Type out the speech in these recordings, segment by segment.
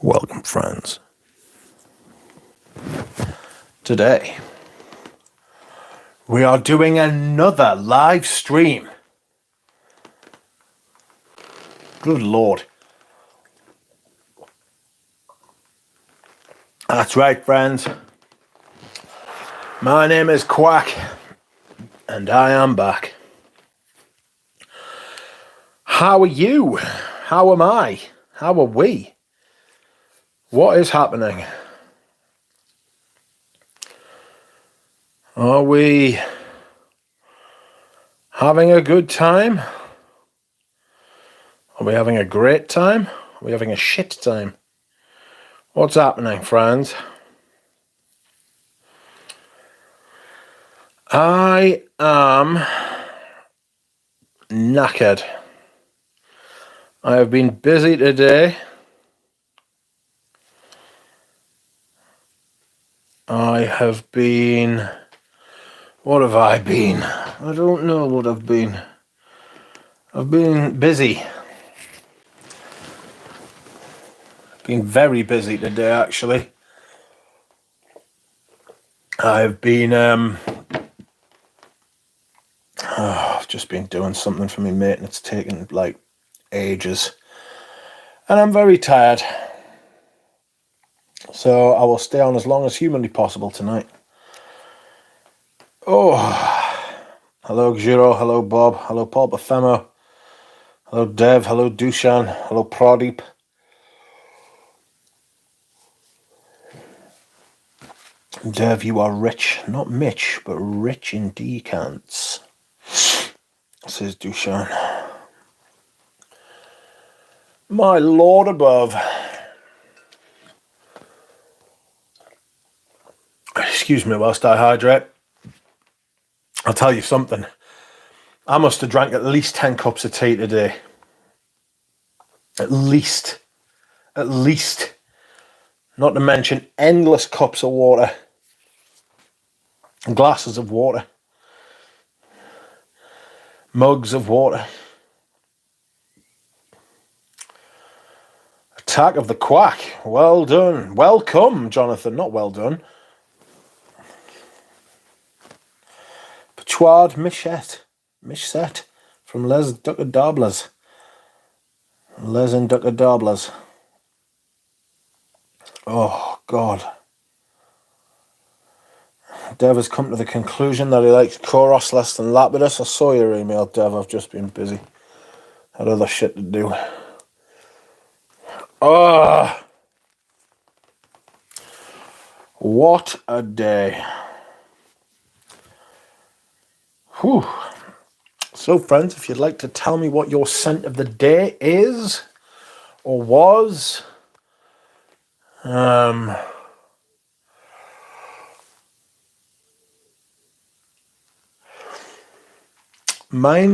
Welcome, friends. Today, we are doing another live stream. Good Lord. That's right, friends. My name is Quack, and I am back. How are you? How am I? How are we? What is happening? Are we having a good time? Are we having a great time? Are we having a shit time? What's happening, friends? I am knackered. I have been busy today. I have been... What have I been? I don't know what I've been. I've been busy. Been very busy today, actually. I've been... I've just been doing something for me mate, and it's taken, like, ages. And I'm very tired. So I will stay on as long as humanly possible tonight. Oh, hello Giro, hello Bob, hello Paul Bafemo, hello Dev, hello Dushan, hello Pradeep. Dev, you are rich, not Mitch, but rich in decants, says Dushan. My lord above. Excuse me whilst I hydrate. I'll tell you something. I must have drank at least 10 cups of tea today. At least. Not to mention endless cups of water. Glasses of water. Mugs of water. Attack of the Quack. Well done. Welcome, Jonathan. Not well done. Patchouli Michette from Les Ducadables. Les and Ducadables. Oh, God. Dev has come to the conclusion that he likes Chorus less than Lapidus. I saw your email, Dev. I've just been busy. Had other shit to do. Oh, what a day. Whew. So, friends, if you'd like to tell me what your scent of the day is or was, mine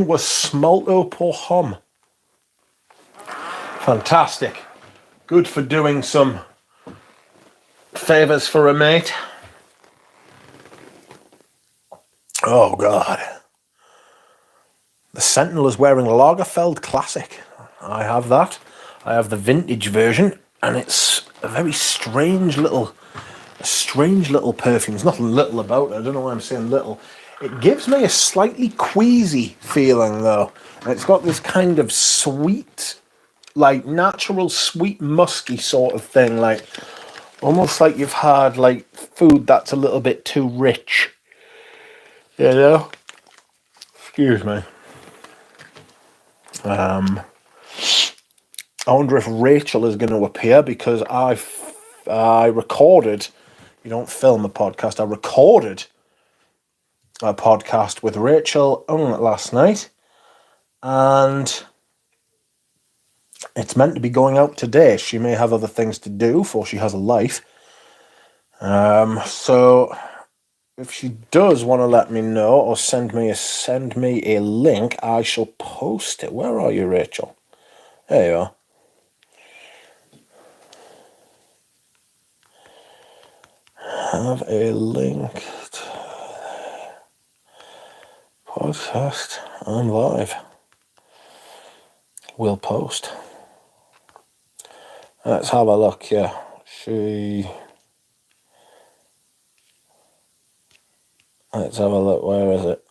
was Smolto pour Homme. Fantastic. Good for doing some favours for a mate. Oh, God. The Sentinel is wearing Lagerfeld Classic. I have that. I have the vintage version, and it's a very strange little perfume. There's nothing little about it. I don't know why I'm saying little. It gives me a slightly queasy feeling, though. And it's got this kind of sweet, like natural sweet musky sort of thing, like almost like you've had like food that's a little bit too rich. You know? Excuse me. I wonder if Rachel is going to appear, because I recorded, you don't film a podcast, I recorded a podcast with Rachel last night, and it's meant to be going out today. She may have other things to do, for she has a life. So if she does want to let me know or send me a link, I shall post it. Where are you, Rachel? There you are. Have a link to podcast and live. We'll post. Let's have a look, yeah. Let's have a look, where is it?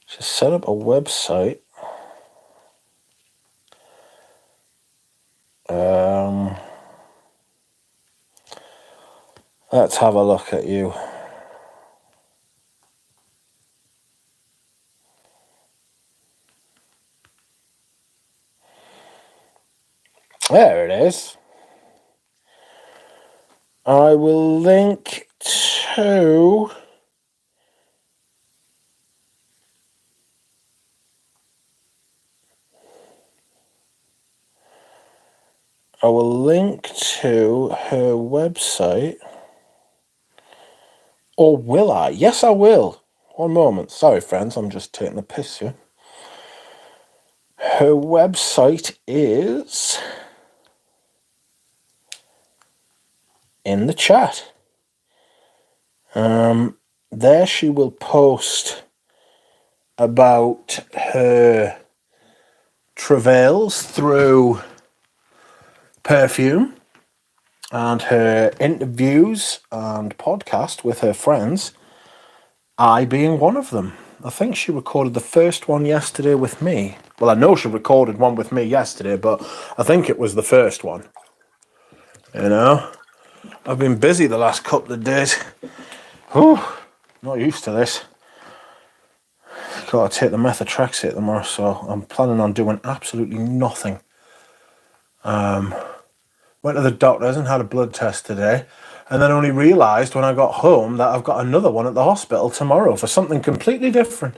She set up a website. Let's have a look at you. There it is. I will link to... I will link to her website. Or will I? Yes, I will. One moment. Sorry, friends. I'm just taking the piss here. Her website is in the chat. There she will post about her travails through Perfume and her interviews and podcast with her friends, I being one of them. I think she recorded the first one yesterday with me. Well, I know she recorded one with me yesterday, but I think it was the first one. You know? I've been busy the last couple of days. Whew, not used to this. Got to take the methotrexate tomorrow, so I'm planning on doing absolutely nothing. Went to the doctor's and had a blood test today, and then only realised when I got home that I've got another one at the hospital tomorrow for something completely different.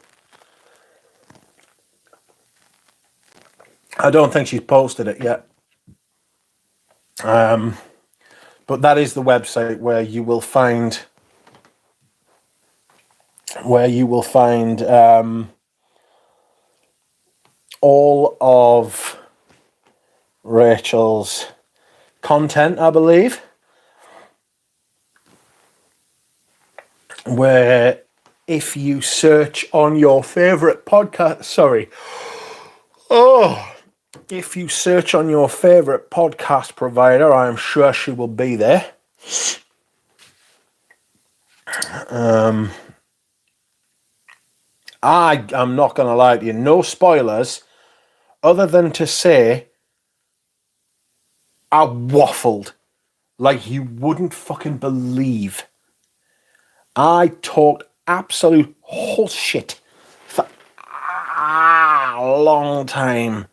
I don't think she's posted it yet. But that is the website where you will find all of Rachel's content, I believe. Where if you search on your favourite podcast, if you search on your favourite podcast provider, I'm sure she will be there. I'm not going to lie to you, no spoilers, other than to say I waffled like you wouldn't fucking believe. I talked absolute horseshit for a long time.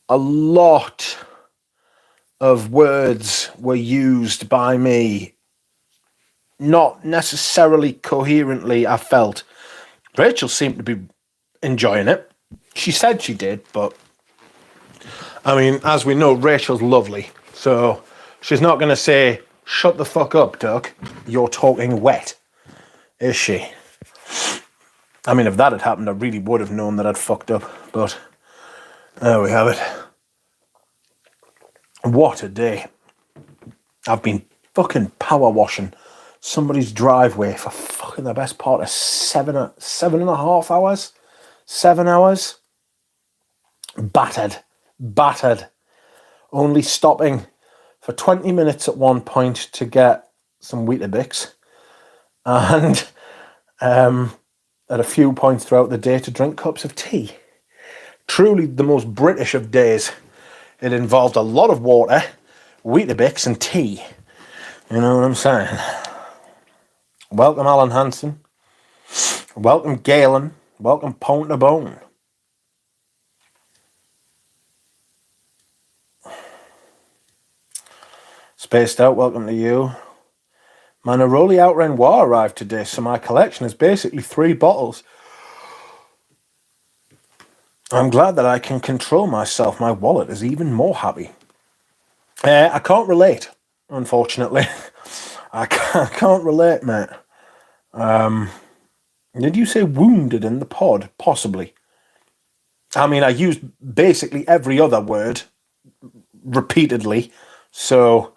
A lot of words were used by me, not necessarily coherently, I felt. Rachel seemed to be enjoying it. She said she did, but I mean, as we know, Rachel's lovely. So she's not going to say, shut the fuck up, Doug. You're talking wet. Is she? I mean, if that had happened, I really would have known that I'd fucked up. But there we have it. What a day. I've been fucking power washing somebody's driveway for fucking the best part of 7.5 hours. 7 hours. Battered. Only stopping for 20 minutes at one point to get some Weetabix. And at a few points throughout the day to drink cups of tea. Truly the most British of days. It involved a lot of water, Weetabix and tea. You know what I'm saying? Welcome Alan Hansen. Welcome Galen. Welcome Pone to Bone. Spaced Out, welcome to you. My Neroli Out Renoir arrived today, so my collection is basically 3 bottles. I'm glad that I can control myself. My wallet is even more happy. I can't relate, unfortunately. I can't relate, mate. Did you say wounded in the pod? Possibly. I mean, I used basically every other word repeatedly, so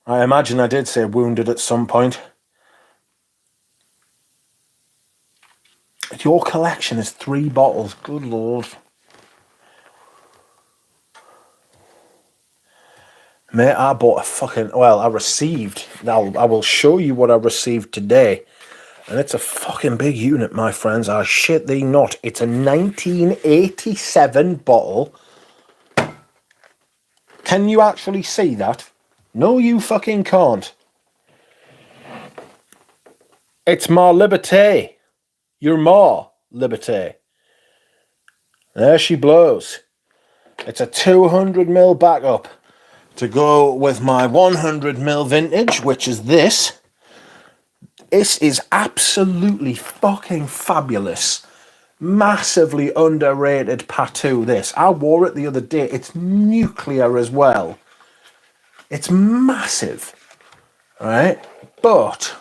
I imagine I did say wounded at some point. Your collection is 3 bottles. Good Lord. Mate, I bought a fucking... Well, I received... I will show you what I received today. And it's a fucking big unit, my friends. I shit thee not. It's a 1987 bottle. Can you actually see that? No, you fucking can't. It's Ma Liberté. Your Ma Liberté. There she blows. It's a 200ml backup to go with my 100ml vintage, which is this. This is absolutely fucking fabulous. Massively underrated Patchouli, this. I wore it the other day. It's nuclear as well. It's massive. Right? But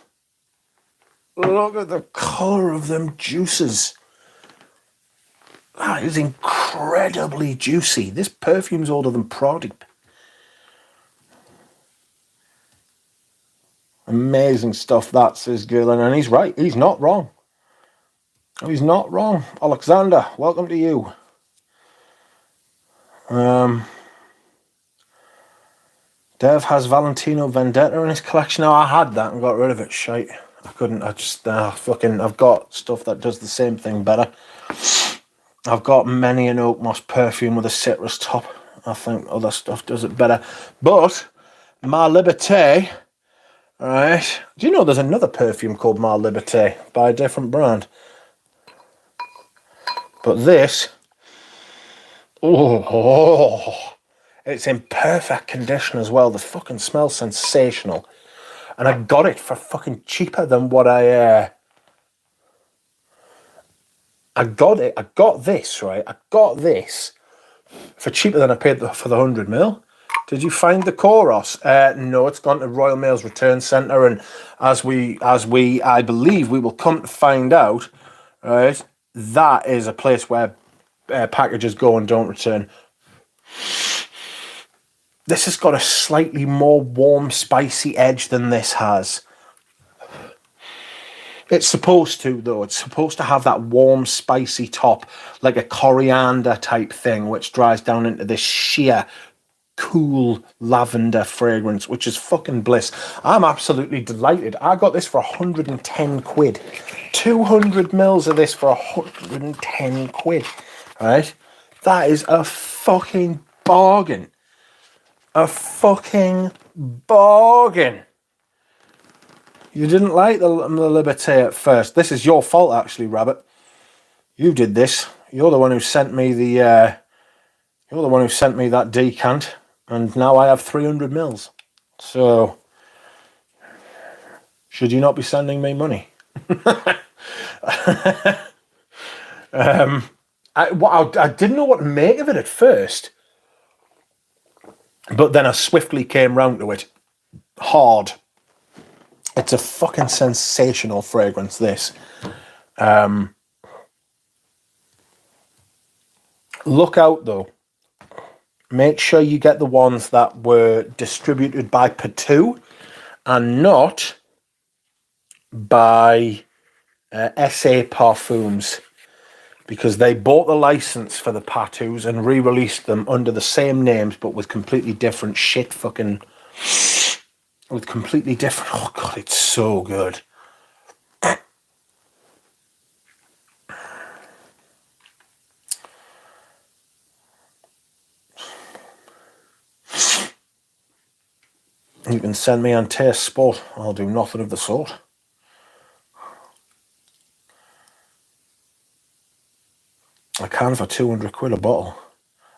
look at the colour of them juices. That is incredibly juicy. This perfume's older than product. Amazing stuff, that, says Gillen. And he's right. He's not wrong. He's not wrong. Alexander, welcome to you. Dev has Valentino Vendetta in his collection. Now, I had that and got rid of it. Shite. I couldn't. I just I've got stuff that does the same thing better. I've got many an oak moss perfume with a citrus top. I think other stuff does it better. But Ma Liberté, right? Do you know there's another perfume called Ma Liberté by a different brand? But this, it's in perfect condition as well. The fucking smells sensational. And I got it for fucking cheaper than what I got this, right? I got this for cheaper than I paid for the 100ml. Did you find the Chorus? No, it's gone to Royal Mail's Return Centre, and as I believe we will come to find out, right, that is a place where packages go and don't return. This has got a slightly more warm, spicy edge than this has. It's supposed to, though. It's supposed to have that warm, spicy top, like a coriander type thing, which dries down into this sheer, cool lavender fragrance, which is fucking bliss. I'm absolutely delighted. I got this for 110 quid. 200 mils of this for 110 quid. Right? That is a fucking bargain. A fucking bargain. You didn't like the Liberté at first. This is your fault, actually, Rabbit. You did this. You're the one who sent me the. You're the one who sent me that decant, and now I have 300 mils. So, should you not be sending me money? I didn't know what to make of it at first, but then I swiftly came round to it. Hard. It's a fucking sensational fragrance, this. Look out, though. Make sure you get the ones that were distributed by Patchouli and not by SA Parfums, because they bought the license for the Patchoulis and re-released them under the same names but with completely different shit fucking... With completely different... Oh, God, it's so good. You can send me on Taste Sport. I'll do nothing of the sort. I can for 200 quid a bottle.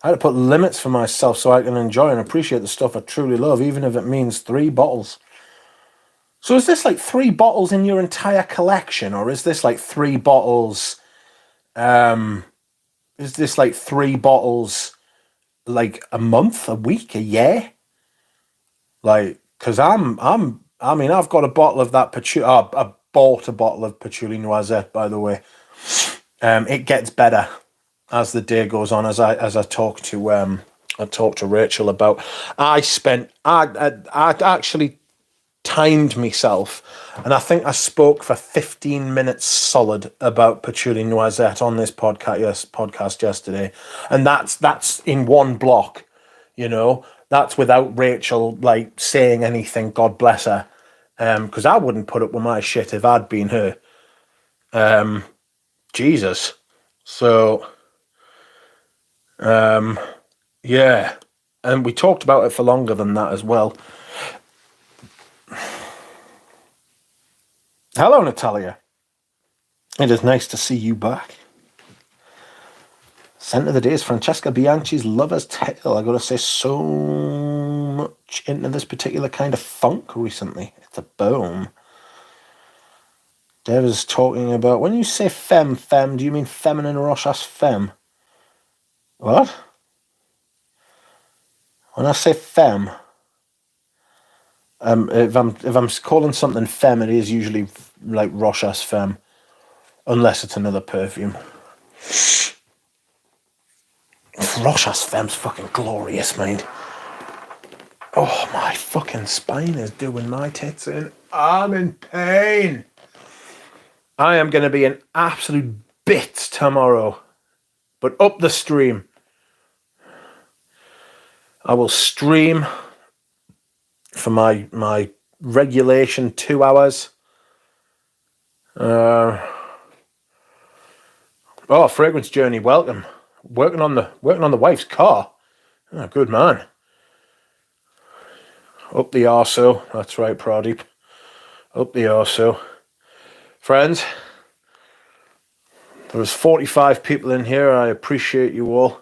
I had to put limits for myself so I can enjoy and appreciate the stuff I truly love, even if it means 3 bottles. So is this like 3 bottles in your entire collection, or is this like 3 bottles? Is this like 3 bottles, like a month, a week, a year? Like, because I mean, I've got a bottle of that Patchouli. I bought a bottle of Patchouli Noisette, by the way. It gets better as the day goes on, as I talk to Rachel about. I actually timed myself, and I think I spoke for 15 minutes solid about Patchouli Noisette on this podcast yesterday, and that's in one block, you know. That's without Rachel, like, saying anything, God bless her. Because I wouldn't put up with my shit if I'd been her. Jesus. So, yeah. And we talked about it for longer than that as well. Hello, Natalia. It is nice to see you back. Scent of the day is Francesca Bianchi's Lover's Tale. I gotta say, so much into this particular kind of funk recently. It's a boom. Dev is talking about, when you say femme, do you mean feminine Rochas femme? What? When I say femme, if I'm calling something femme, it is usually like Rochas femme, unless it's another perfume. Rochas femme's fucking glorious, mate. Oh, my fucking spine is doing my tits in. I'm in pain. I am going to be in absolute bits tomorrow. But up the stream. I will stream for my regulation 2 hours. Fragrance Journey, welcome. Working on the wife's car. Oh, good man. Up the arso. That's right, Pradeep. Up the arso. Friends, there was 45 people in here. I appreciate you all.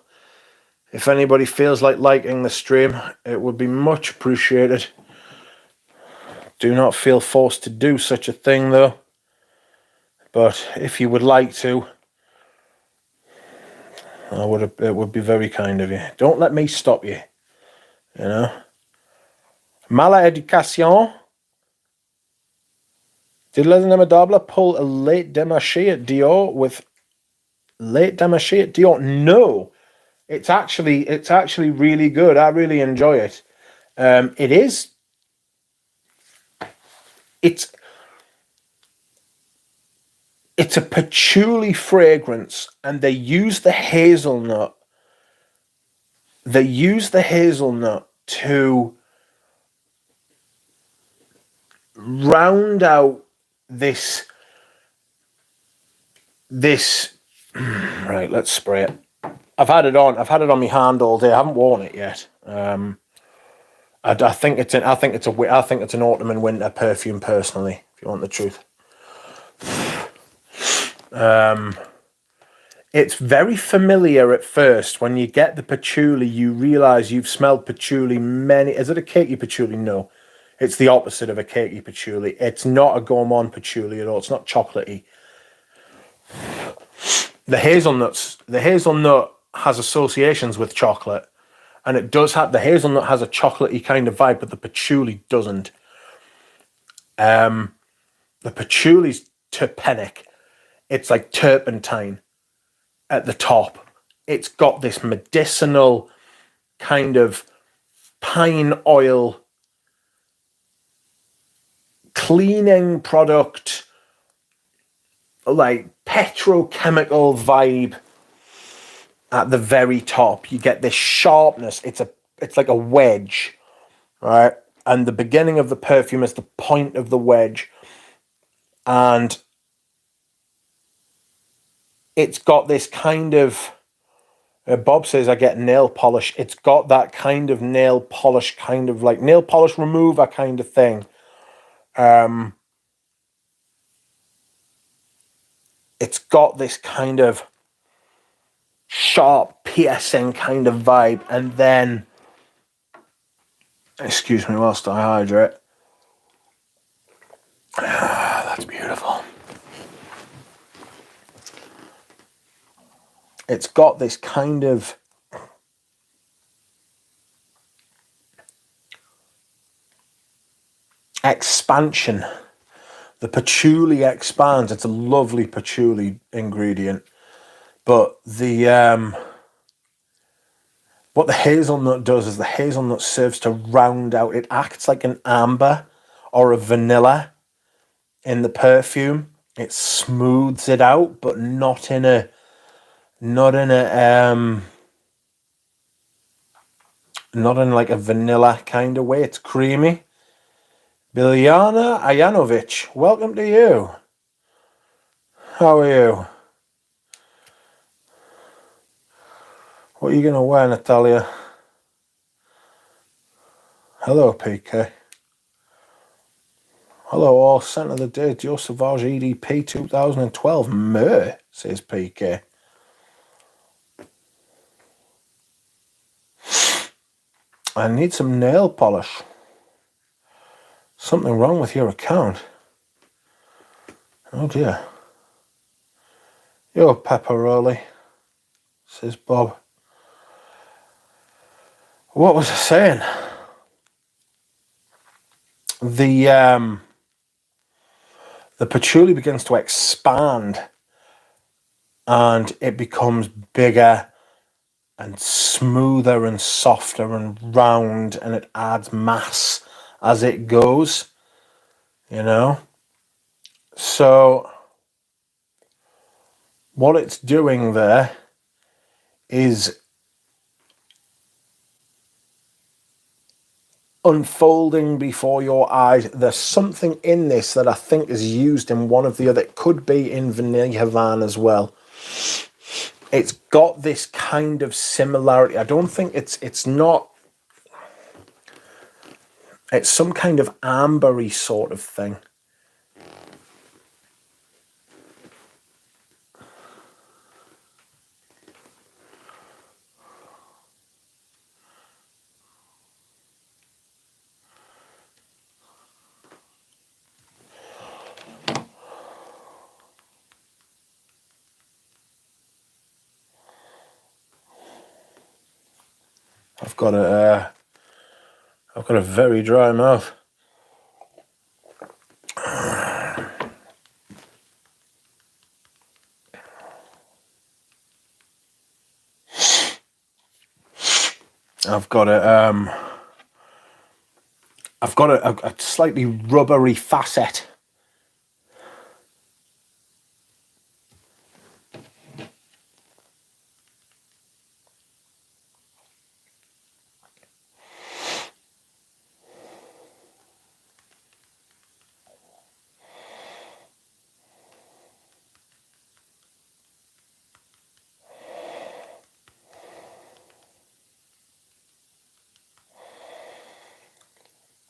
If anybody feels like liking the stream, it would be much appreciated. Do not feel forced to do such a thing, though. But if you would like to, it would be very kind of you. Don't let me stop you. You know? Mala Education. Did Les Innomitables pull a late démarché at Dior with late démarché at Dior? No. It's actually really good. I really enjoy it. It is. It's a patchouli fragrance, and they use the hazelnut. They use the hazelnut to round out this. Right, let's spray it. I've had it on my hand all day. I haven't worn it yet. I think it's an autumn and winter perfume, personally, if you want the truth. It's very familiar at first. When you get the patchouli, you realize you've smelled patchouli is it a cakey patchouli? No. It's the opposite of a cakey patchouli. It's not a gourmand patchouli at all. It's not chocolatey. The hazelnut has associations with chocolate, and it does have, the hazelnut has a chocolatey kind of vibe, but the patchouli doesn't. The patchouli's terpenic. It's like turpentine at the top. It's got this medicinal kind of pine oil cleaning product, like petrochemical vibe at the very top. You get this sharpness. It's like a wedge, right? And the beginning of the perfume is the point of the wedge, and it's got this kind of, Bob says I get nail polish. It's got that kind of nail polish, kind of like nail polish remover kind of thing. It's got this kind of sharp, piercing kind of vibe. And then, excuse me whilst I hydrate. That's beautiful. It's got this kind of expansion. The patchouli expands. It's a lovely patchouli ingredient. But what the hazelnut does is the hazelnut serves to round out. It acts like an amber or a vanilla in the perfume. It smooths it out, but not in a not in like a vanilla kind of way. It's creamy. Biljana Ajanovic, welcome to you. How are you? What are you going to wear, Natalia? Hello, PK. Hello, all. Scent of the day, Dior Sauvage EDP 2012. Meh, says PK. I need some nail polish. Something wrong with your account. Oh dear. Yo, Pepperoli, says Bob. What was I saying? The patchouli begins to expand and it becomes bigger and smoother and softer and round, and it adds mass as it goes, you know. So what it's doing there is unfolding before your eyes. There's something in this that I think is used in one of the other. It could be in Vanilla Havana as well. It's got this kind of similarity. I don't think it's not. It's some kind of ambery sort of thing. I've got a very dry mouth. I've got a slightly rubbery facet.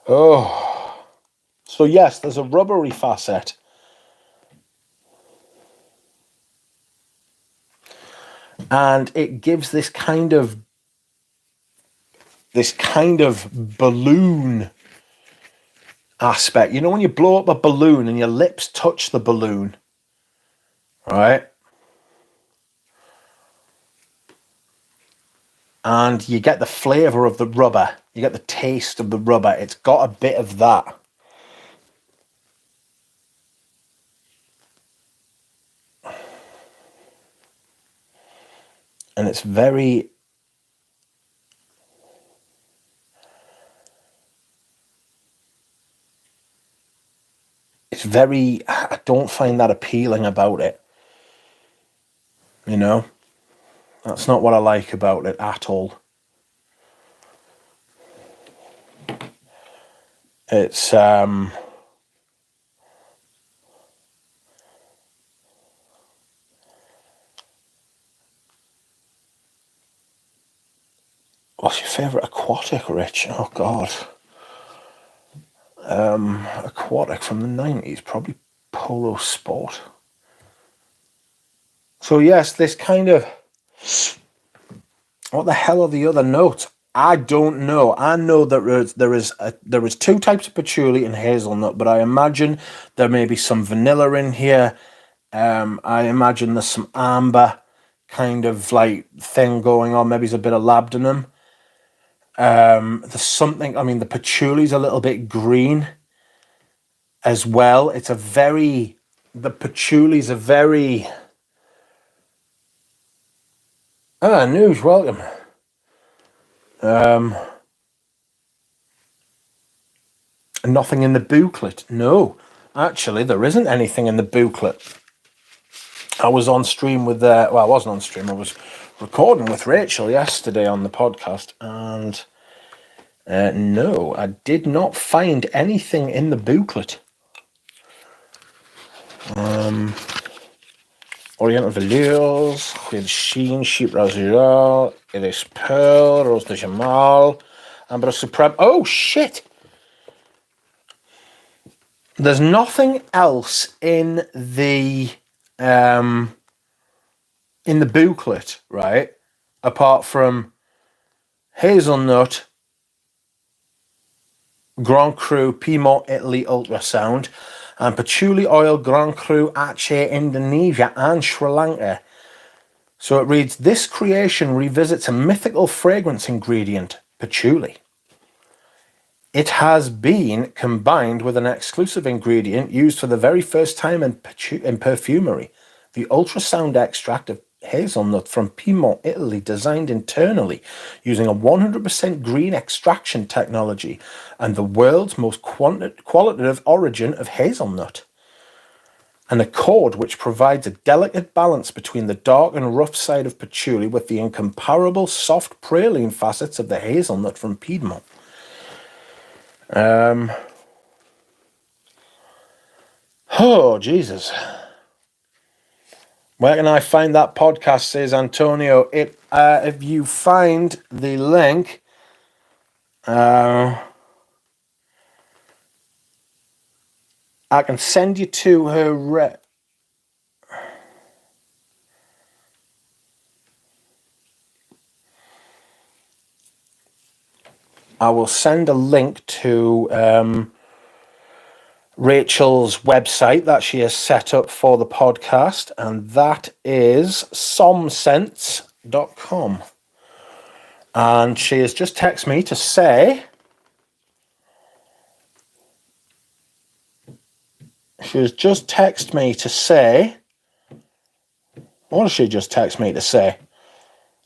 Oh, so yes, there's a rubbery facet. And it gives this kind of balloon aspect. You know when you blow up a balloon and your lips touch the balloon, right? And you get the flavour of the rubber. You get the taste of the rubber. It's got a bit of that. And it's very... I don't find that appealing about it. You know? That's not what I like about it at all. It's... What's your favourite aquatic, Rich? Oh, God. Aquatic from the 90s, probably Polo Sport. So yes, this kind of... What the hell are the other notes? I don't know. I know that there is two types of patchouli and hazelnut, but I imagine there may be some vanilla in here. I imagine there's some amber kind of like thing going on. Maybe there's a bit of labdanum. There's something, I mean, the patchouli's a little bit green as well. It's a very, the patchouli's a very, Nuge, welcome. Nothing in the booklet. No, actually, there isn't anything in the booklet. I was on stream with, well, I wasn't on stream. I was recording with Rachel yesterday on the podcast, and No, I did not find anything in the booklet. Oriental velours, with sheen, sheep rosieral, iris pearl, rose de jamal, amber supreme. Oh shit! There's nothing else in the booklet, right? Apart from hazelnut, Grand Cru, Piedmont, Italy, ultrasound, and patchouli oil, Grand Cru, Aceh, Indonesia, and Sri Lanka. So it reads, this creation revisits a mythical fragrance ingredient, patchouli. It has been combined with an exclusive ingredient used for the very first time in perfumery, the ultrasound extract of hazelnut from Piedmont, Italy, designed internally using a 100% green extraction technology and the world's most qualitative origin of hazelnut. An accord which provides a delicate balance between the dark and rough side of patchouli with the incomparable soft praline facets of the hazelnut from Piedmont. Oh, Jesus. Where can I find that podcast, says Antonio? If you find the link, I can send you to her... I will send a link to Rachel's website that she has set up for the podcast, and that is somsense.com. And she has just texted me to say... She has just texted me to say... What did she just text me to say?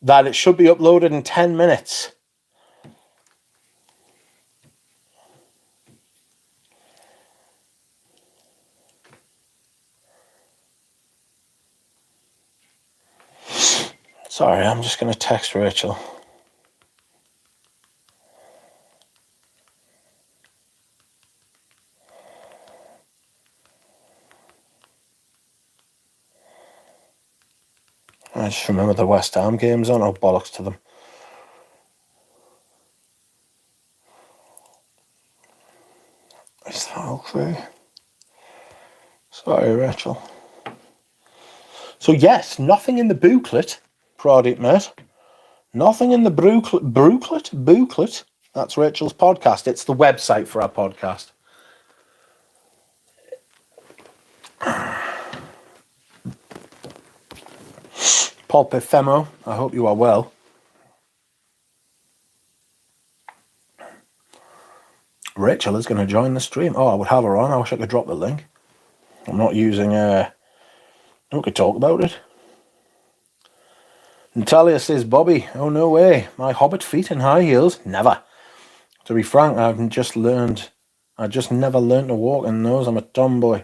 That it should be uploaded in 10 minutes. Sorry, I'm just going to text Rachel. I just remember the West Ham games on. Oh, bollocks to them. Is that okay? Sorry, Rachel. So, yes, nothing in the booklet, Prodit mate. Nothing in the booklet. That's Rachel's podcast. It's the website for our podcast. Paul Perfemo, I hope you are well. Rachel is going to join the stream. Oh, I would have her on. I wish I could drop the link. I'm not using... we could talk about it. Natalia says, Bobby, oh no way. My hobbit feet in high heels? Never. To be frank, I just never learned to walk in those. I'm a tomboy.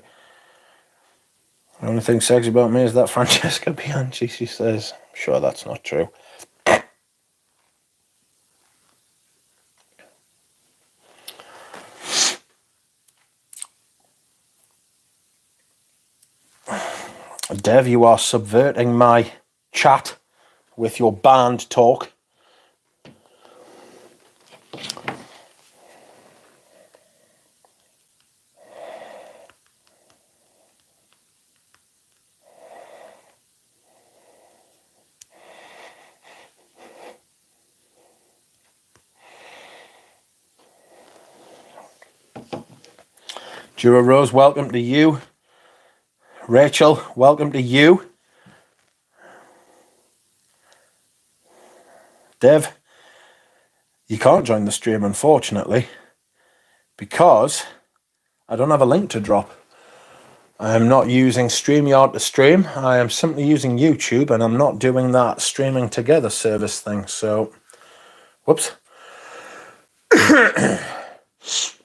The only thing sexy about me is that Francesca Bianchi, she says. I'm sure that's not true. Dev, you are subverting my chat with your band talk. Jura Rose, welcome to you. Rachel, welcome to you. Dev, you can't join the stream, unfortunately, because I don't have a link to drop. I am not using StreamYard to stream. I am simply using YouTube, and I'm not doing that streaming together service thing. So, whoops.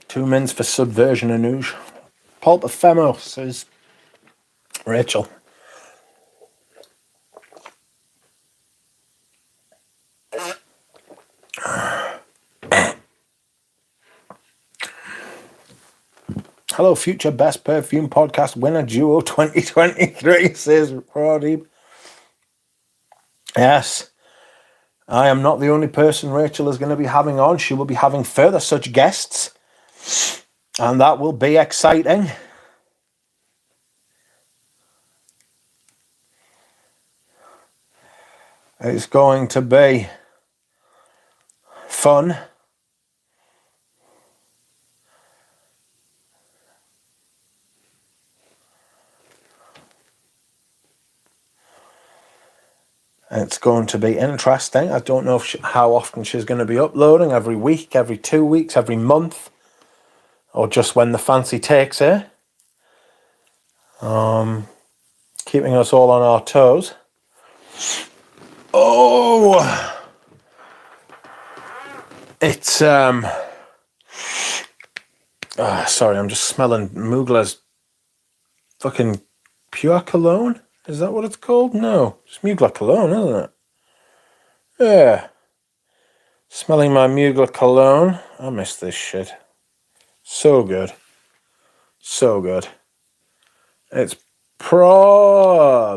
2 mins for subversion and ooge. Pulp Ephemo, says Rachel. Hello, future best perfume podcast winner duo 2023, says Pradeep. Yes, I am not the only person Rachel is going to be having on. She will be having further such guests, and that will be exciting. It's going to be fun. It's going to be interesting. I don't know how often she's going to be uploading, every week, every 2 weeks, every month, or just when the fancy takes her. Keeping us all on our toes. Oh! It's, sorry, I'm just smelling Mugler's fucking pure cologne. Is that what it's called? No, it's Mugler cologne, isn't it? Yeah. Smelling my Mugler cologne. I miss this shit. So good. So good. It's probably...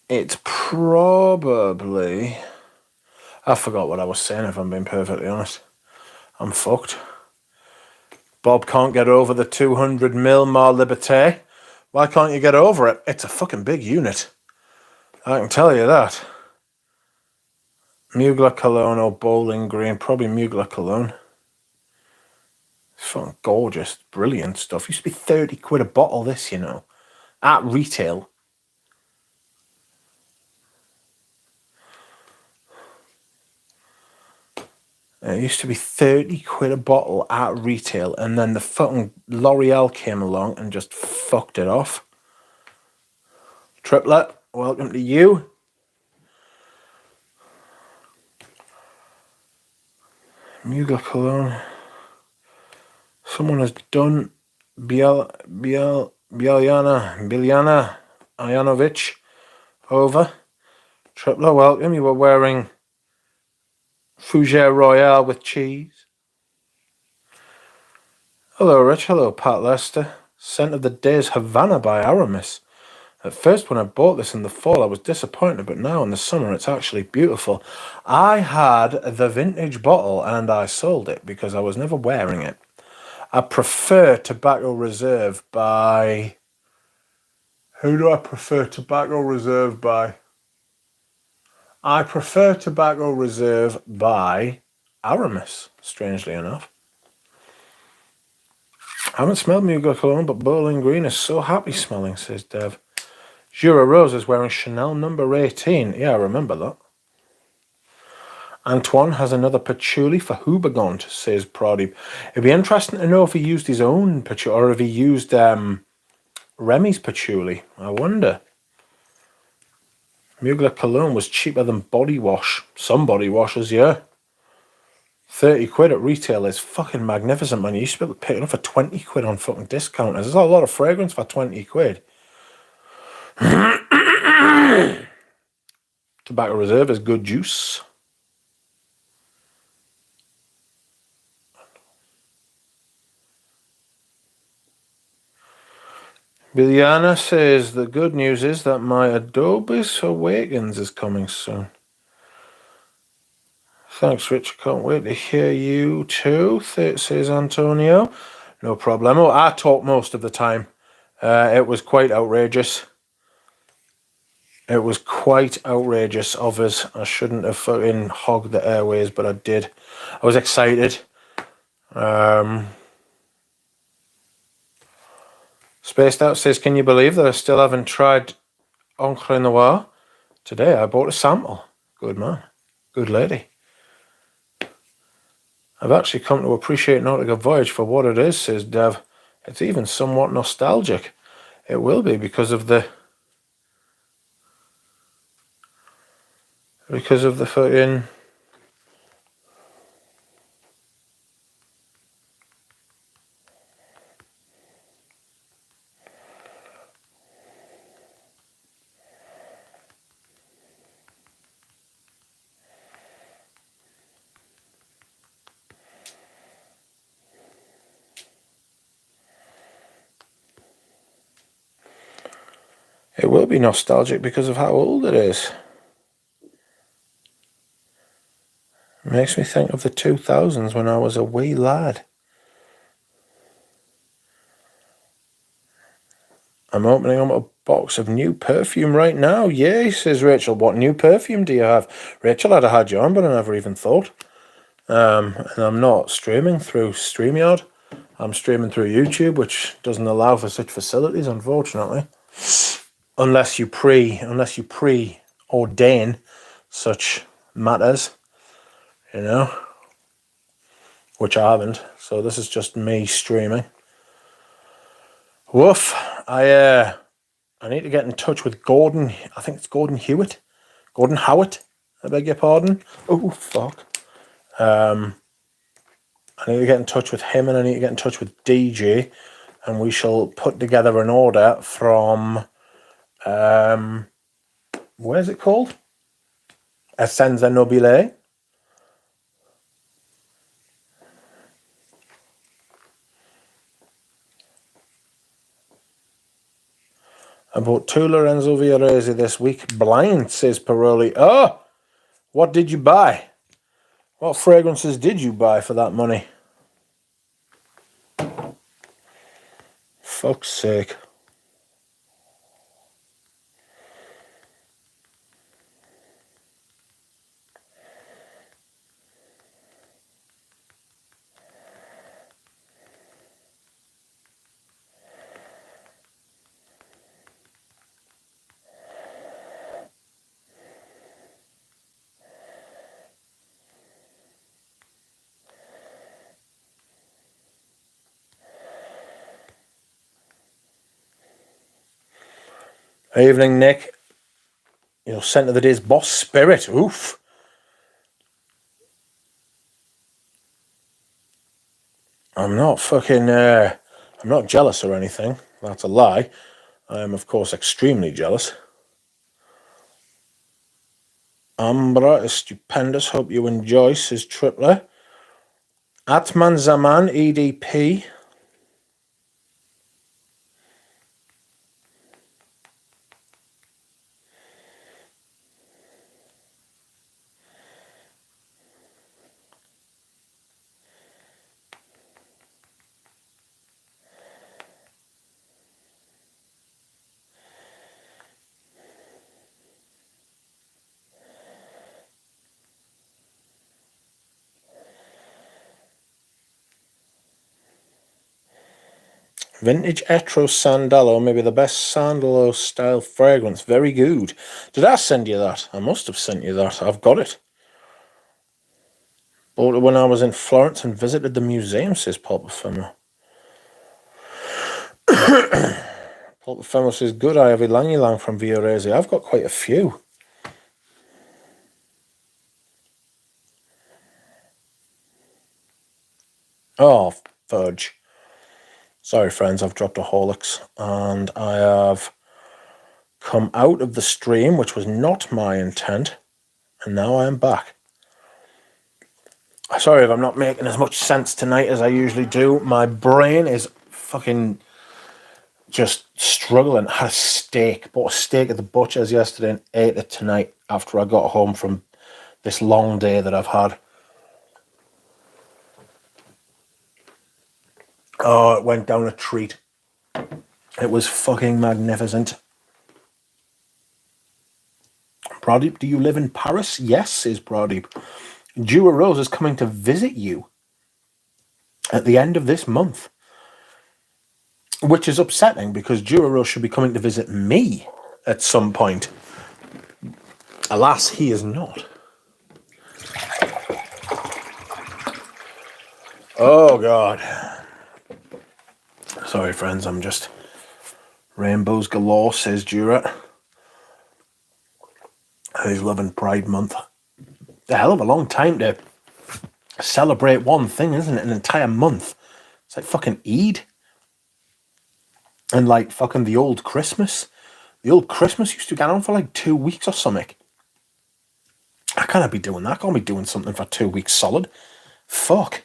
It's probably... I forgot what I was saying, if I'm being perfectly honest. I'm fucked. Bob can't get over the 200mm Mar Liberté. Why can't you get over it? It's a fucking big unit. I can tell you that. Mugler Cologne or Bowling Green. Probably Mugler Cologne. It's fucking gorgeous. Brilliant stuff. Used to be 30 quid a bottle, this, you know. At retail. It used to be 30 quid a bottle at retail, and then the fucking L'Oreal came along and just fucked it off. Triplet, welcome to you. Mugler Cologne. Someone has done Biljana Ajanovic over. Tripler, welcome. You were wearing Fougere Royale with cheese. Hello, Rich. Hello, Pat Lester. Scent of the Day is Havana by Aramis. At first, when I bought this in the fall, I was disappointed, but now in the summer, it's actually beautiful. I had the vintage bottle and I sold it because I was never wearing it. I prefer Tobacco Reserve by... Who do I prefer Tobacco Reserve by? I prefer Tobacco Reserve by Aramis, strangely enough. I haven't smelled Mugler Cologne, but Bowling Green is so happy smelling, says Dev. Jura Rose is wearing Chanel number 18. Yeah, I remember that. Antoine has another patchouli for Hubagont, says Pradeep. It'd be interesting to know if he used his own patchouli or if he used Remy's patchouli. I wonder. Mugler Cologne was cheaper than body wash. Some body washes, yeah. 30 quid at retail is fucking magnificent, man. You used to be able to pick it up for 20 quid on fucking discounters. There's a lot of fragrance for 20 quid. Tobacco Reserve is good juice. Biljana says the good news is that my Adobe Awakens is coming soon. Thanks, Rich. Can't wait to hear you too, says Antonio. No problemo. I talk most of the time. It was quite outrageous. It was quite outrageous of us. I shouldn't have fucking hogged the airways, but I did. I was excited. Spaced Out says, can you believe that I still haven't tried Encre Noir? Today I bought a sample. Good man. Good lady. I've actually come to appreciate Nautica Voyage for what it is, says Dev. It's even somewhat nostalgic. It will be because of the fucking... It will be nostalgic because of how old it is. It makes me think of the 2000s when I was a wee lad. I'm opening up a box of new perfume right now. Yay, says Rachel. What new perfume do you have? Rachel, I'd have had you on, but I never even thought. And I'm not streaming through StreamYard. I'm streaming through YouTube, which doesn't allow for such facilities, unfortunately. Unless you pre-ordain such matters, you know, which I haven't. So this is just me streaming. Woof. I need to get in touch with Gordon. I think it's Gordon Hewitt. Gordon Howitt. I beg your pardon. Oh, fuck. I need to get in touch with him, and I need to get in touch with DJ, and we shall put together an order from, where's it called? Essenza Nobile. I bought 2 Lorenzo Viorese this week. Blind, says Paroli. Oh, what did you buy? What fragrances did you buy for that money? Fuck's sake. Evening, Nick. Your scent of the day is Boss Spirit. Oof. I'm not fucking, I'm not jealous or anything. That's a lie. I am, of course, extremely jealous. Ambra is stupendous. Hope you enjoy, says Tripler. Atman Zaman, EDP. Vintage Etro Sandalo, maybe the best Sandalo style fragrance. Very good. Did I send you that? I must have sent you that. I've got it. Bought it when I was in Florence and visited the museum, says Perfume. Perfume says, good, I have Ylang Ylang from Viorese. I've got quite a few. Oh, fudge. Sorry, friends, I've dropped a Horlicks, and I have come out of the stream, which was not my intent, and now I am back. Sorry if I'm not making as much sense tonight as I usually do. My brain is fucking just struggling. I had a steak. Bought a steak at the butcher's yesterday and ate it tonight after I got home from this long day that I've had. Oh, it went down a treat. It was fucking magnificent. Pradeep, do you live in Paris? Yes, says Pradeep. Dua Rose is coming to visit you at the end of this month, which is upsetting because Dua Rose should be coming to visit me at some point. Alas, he is not. Oh, God. Sorry, friends, I'm just... Rainbows galore, says Durat. He's loving Pride Month. A hell of a long time to celebrate one thing, isn't it? An entire month. It's like fucking Eid. And like fucking the old Christmas. The old Christmas used to go on for like 2 weeks or something. I can't be doing that. I can't be doing something for 2 weeks solid. Fuck.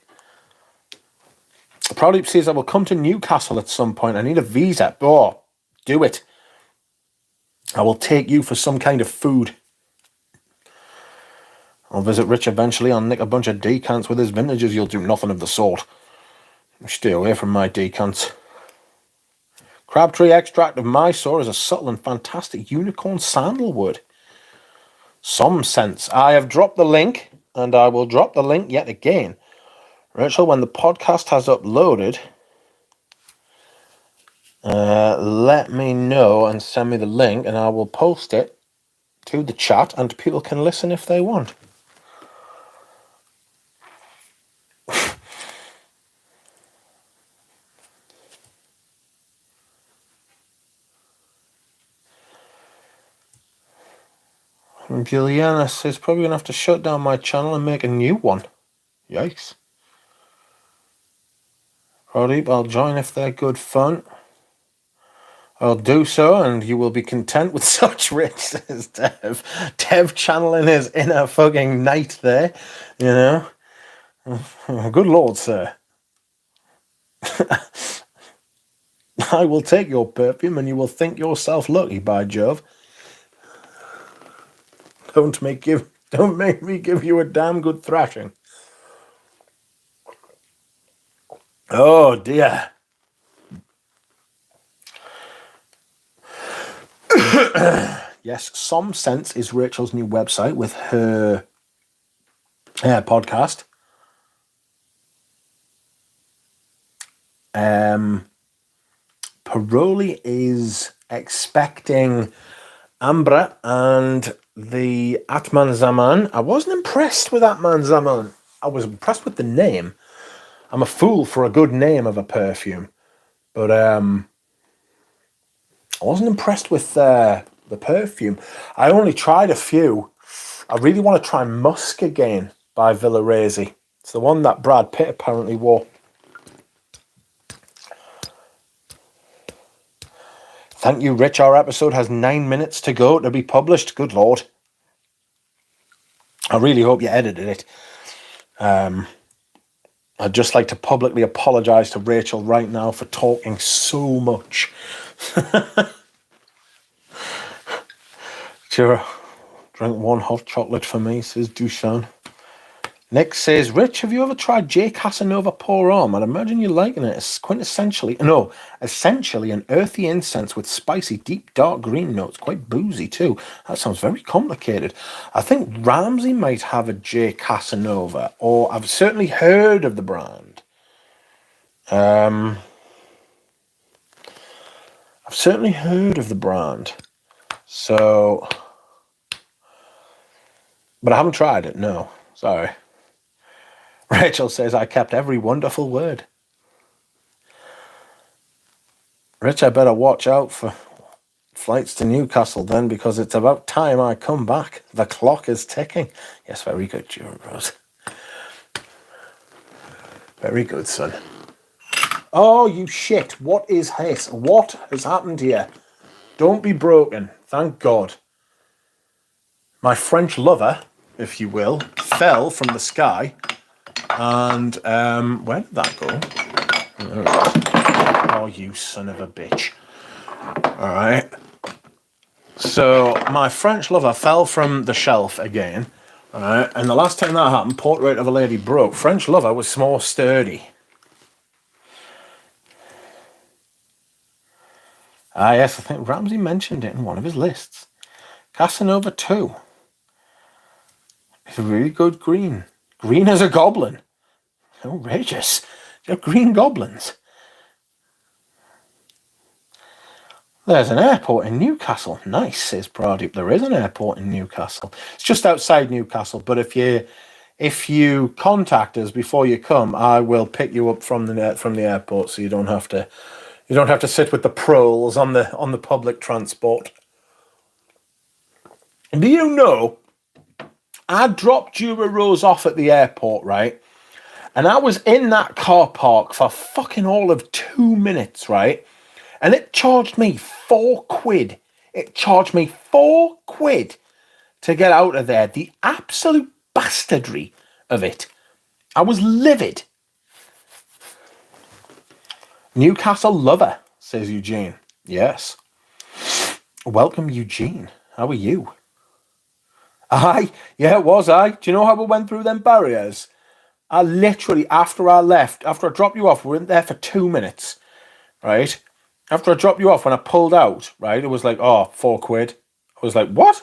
Proudly says I will come to Newcastle at some point. I need a visa. Oh, do it. I will take you for some kind of food. I'll visit Rich eventually. I'll nick a bunch of decants with his vintages. You'll do nothing of the sort. Stay away from my decants. Crabtree extract of Mysore is a subtle and fantastic unicorn sandalwood. Some sense. I have dropped the link, and I will drop the link yet again. Rachel, when the podcast has uploaded, let me know and send me the link, and I will post it to the chat, and people can listen if they want. Juliana says probably going to have to shut down my channel and make a new one. Yikes. Pradeep, I'll join if they're good fun. I'll do so, and you will be content with such rich, says Dev. Dev channeling his inner fucking knight there, you know. Good lord, sir. I will take your perfume, and you will think yourself lucky, by Jove. Don't make me give you a damn good thrashing. Oh dear. Yes, Some Sense is Rachel's new website with her podcast. Paroli is expecting Ambra and the Atman Zaman. I wasn't impressed with Atman Zaman. I was impressed with the name. I'm a fool for a good name of a perfume. But I wasn't impressed with the perfume. I only tried a few. I really want to try Musk again by Villaresi. It's the one that Brad Pitt apparently wore. Thank you, Rich. Our episode has 9 minutes to go to be published. Good Lord. I really hope you edited it. I'd just like to publicly apologise to Rachel right now for talking so much. Sure. Drink one hot chocolate for me, says Dushan. Nick says, Rich, have you ever tried J. Casanova Pour Homme? I'd imagine you're liking it. It's essentially an earthy incense with spicy, deep, dark green notes. Quite boozy, too. That sounds very complicated. I think Ramsey might have a J. Casanova, or I've certainly heard of the brand. I've certainly heard of the brand. So, but I haven't tried it, no. Sorry. Rachel says, I kept every wonderful word. Rich, I better watch out for flights to Newcastle then, because it's about time I come back. The clock is ticking. Yes, very good, Rose. Very good, son. Oh, you shit. What is this? What has happened here? Don't be broken. Thank God. My French lover, if you will, fell from the sky. And where did that go? There it is. Oh, you son of a bitch. All right. So my French lover fell from the shelf again. All right. And the last time that happened, portrait of a lady broke. French lover was more sturdy. Ah, yes, I think Ramsey mentioned it in one of his lists. Casanova 2. It's a really good green. Green as a goblin. Outrageous. They're green goblins. There's an airport in Newcastle. Nice, says Pradeep. There is an airport in Newcastle. It's just outside Newcastle, but if you contact us before you come, I will pick you up from the airport, so you don't have to sit with the proles on the public transport. Do you know, I dropped Dura Rose off at the airport, right? And I was in that car park for fucking all of 2 minutes, right? And it charged me £4. It charged me £4 to get out of there. The absolute bastardry of it. I was livid. Newcastle lover, says Eugene. Yes. Welcome, Eugene. How are you? Aye, yeah, it was I. Do you know how we went through them barriers? I literally, after I left, after I dropped you off, we were in there for 2 minutes, right? After I dropped you off, when I pulled out, right, it was like, oh, £4. I was like, what?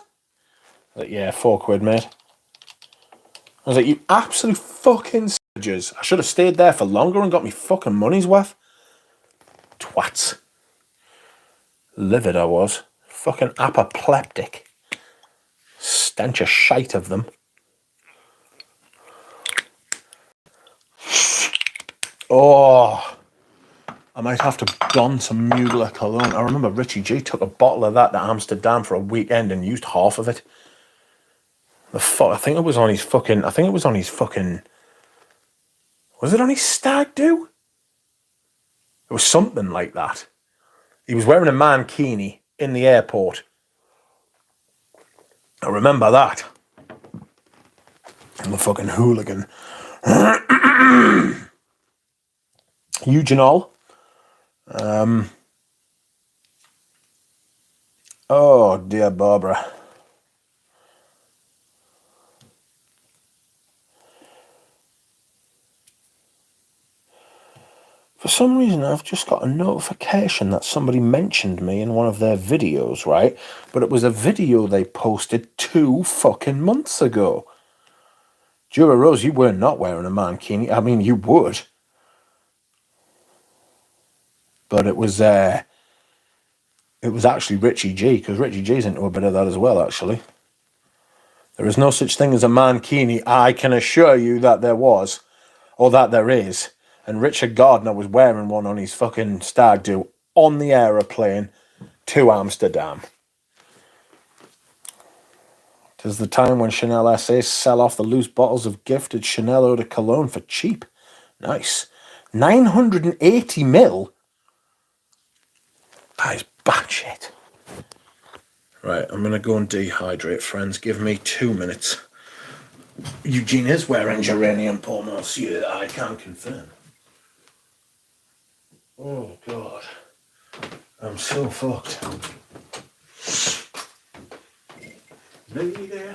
Like, yeah, £4, mate. I was like, you absolute fucking savages. I should have stayed there for longer and got me fucking money's worth. Twats. Livid I was. Fucking apoplectic. Stench of shite of them. Oh, I might have to don some Mugler cologne. I remember Richie G took a bottle of that to Amsterdam for a weekend and used half of it. The fuck, I think it was on his fucking, was it on his stag do? It was something like that. He was wearing a mankini in the airport. I remember that. I'm a fucking hooligan. Eugenol. Oh, dear Barbara. For some reason, I've just got a notification that somebody mentioned me in one of their videos, right? But it was a video they posted 2 fucking months ago. Jura Rose, you were not wearing a mankini. I mean, you would. But it was actually Richie G, because Richie G's into a bit of that as well, actually. There is no such thing as a mankini. I can assure you that there was, or that there is. And Richard Gardner was wearing one on his fucking stag do on the aeroplane to Amsterdam. 'Tis the time when Chanel SAs sell off the loose bottles of gifted Chanel eau de cologne for cheap. Nice. 980 ml? That is batshit. Right, I'm going to go and dehydrate, friends. Give me 2 minutes. Eugene is wearing geranium pour monsieur, I can confirm. Oh, God. I'm so fucked. Lady there.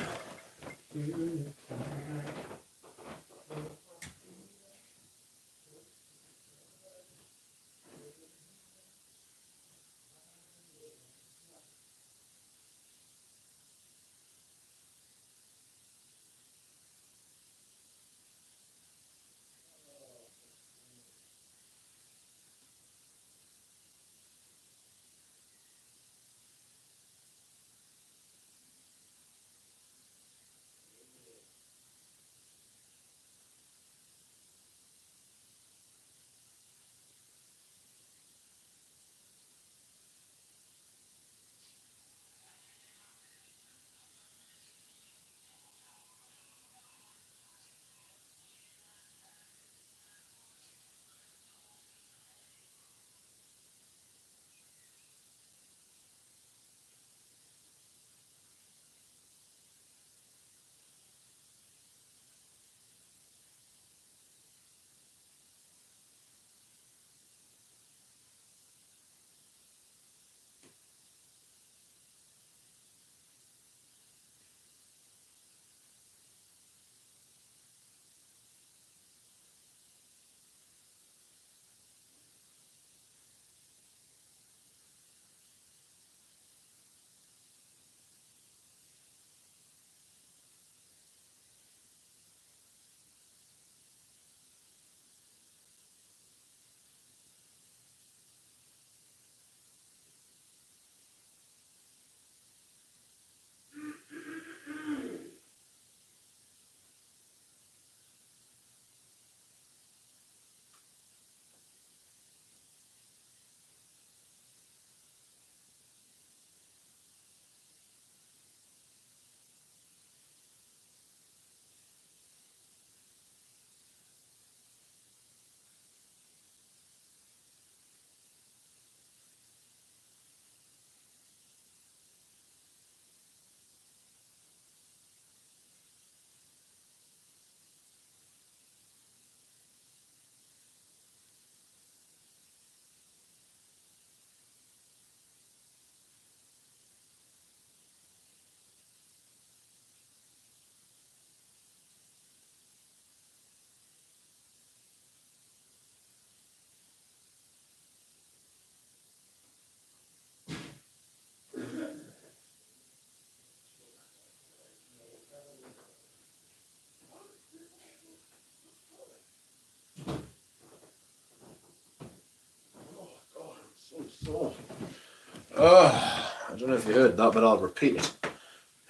Oh, I don't know if you heard that, but I'll repeat it.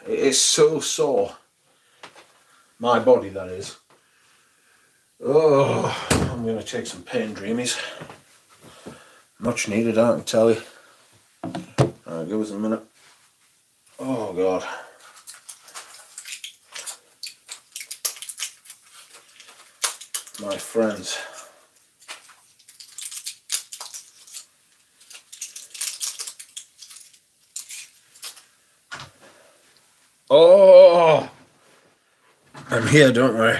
It is so sore. My body, that is. Oh, I'm going to take some pain dreamies. Much needed, I can tell you. Alright, give us a minute. Oh, God. My friends. Oh! I'm here, don't worry.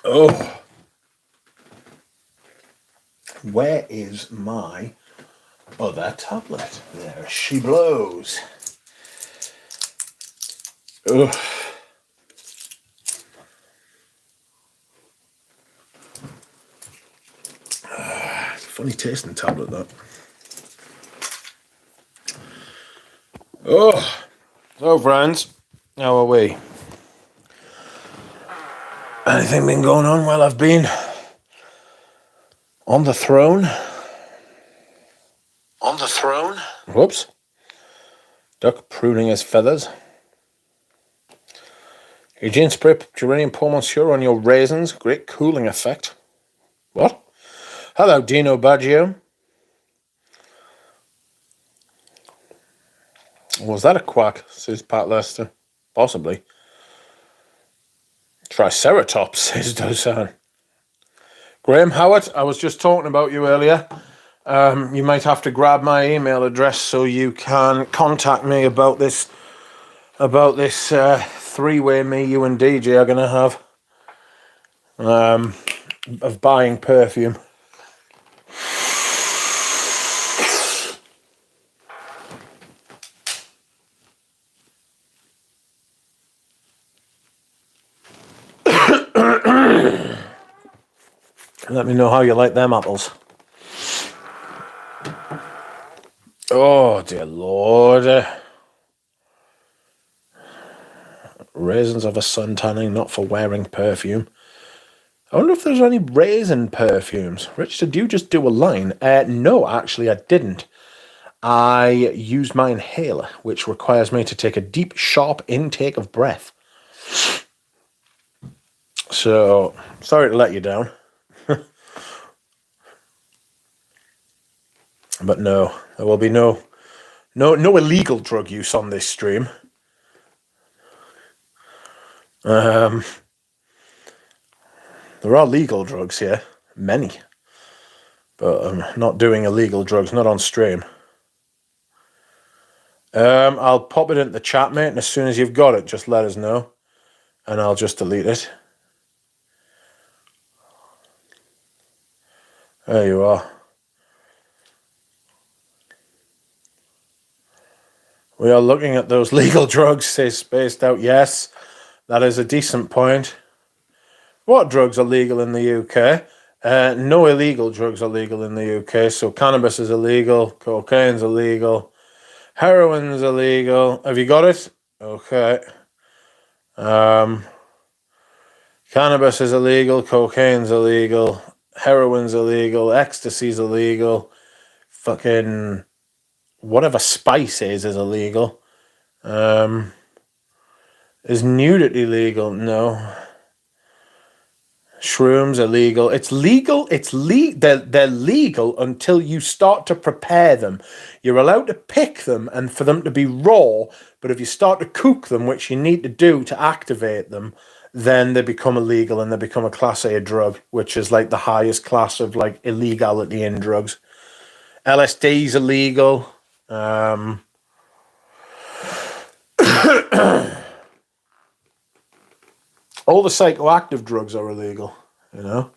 Oh! Where is my other tablet? There she blows. Ugh. It's a funny tasting tablet, that. Oh! So, friends, how are we? Anything been going on while I've been on the throne? On the throne? Whoops. Duck pruning his feathers. Eugene spray geranium pour monsieur on your raisins. Great cooling effect. What? Hello, Dino Baggio. Was that a quack? Says Pat Lester. Possibly. Triceratops, says Dosan. Graham Howard, I was just talking about you earlier. You might have to grab my email address so you can contact me about this three-way me, you and DJ are going to have of buying perfume. Let me know how you like them apples. Oh, dear Lord. Raisins of a sun tanning, not for wearing perfume. I wonder if there's any raisin perfumes. Rich, did you just do a line? No, actually, I didn't. I used my inhaler, which requires me to take a deep, sharp intake of breath. So, sorry to let you down. But no, there will be no illegal drug use on this stream. There are legal drugs here, many. But I'm not doing illegal drugs, not on stream. I'll pop it into the chat, mate, and as soon as you've got it, just let us know. And I'll just delete it. There you are. We are looking at those legal drugs, says Spaced Out. Yes, that is a decent point. What drugs are legal in the UK? No illegal drugs are legal in the UK. So cannabis is illegal, cocaine's illegal, heroin's illegal. Have you got it? Okay. Cannabis is illegal, cocaine's illegal, heroin's illegal, ecstasy's illegal, fucking whatever spice is illegal. Is nudity legal? No. Shrooms are legal. It's legal. They're legal until you start to prepare them. You're allowed to pick them and for them to be raw, but if you start to cook them, which you need to do to activate them, then they become illegal and they become a Class A drug, which is like the highest class of like illegality in drugs. LSD's illegal. All the psychoactive drugs are illegal, you know.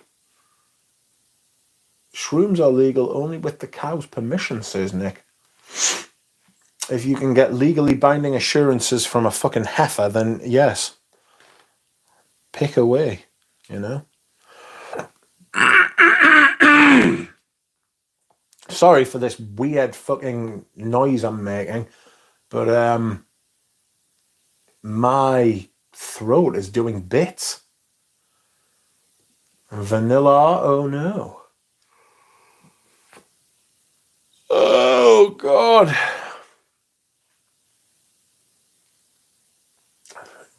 Shrooms are legal only with the cow's permission, says Nick. If you can get legally binding assurances from a fucking heifer, then yes. Pick away, you know. Sorry for this weird fucking noise I'm making, but my throat is doing bits. Vanilla, oh no. Oh, God.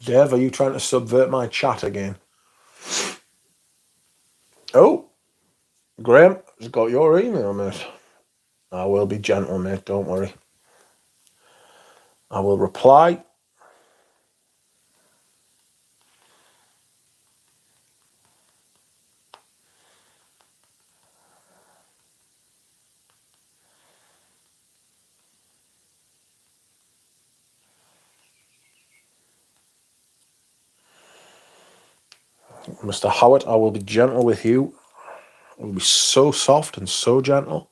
Dev, are you trying to subvert my chat again? Oh, Graham, just got your email, mate. I will be gentle, mate. Don't worry. I will reply. Mr. Howard, I will be gentle with you. I will be so soft and so gentle.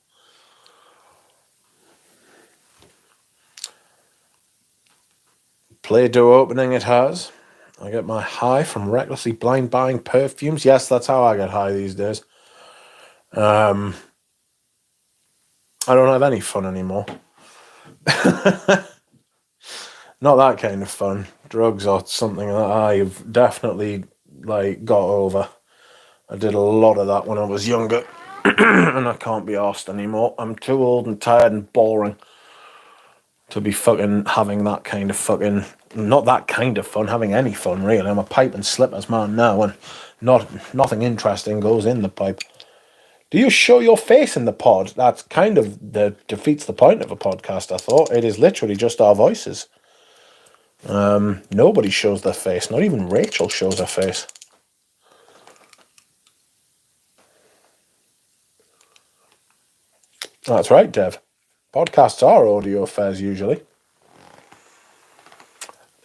Play-Doh opening it has. I get my high from recklessly blind buying perfumes. Yes, that's how I get high these days. I don't have any fun anymore. Not that kind of fun. Drugs are something that I've definitely got over. I did a lot of that when I was younger, and I can't be arsed anymore. I'm too old and tired and boring to be fucking having that kind of fucking... Not that kind of fun, having any fun, really. I'm a pipe and slippers man now, and nothing interesting goes in the pipe. Do you show your face in the pod? That's kind of defeats the point of a podcast, I thought. It is literally just our voices. Nobody shows their face. Not even Rachel shows her face. That's right, Dev. Podcasts are audio affairs usually.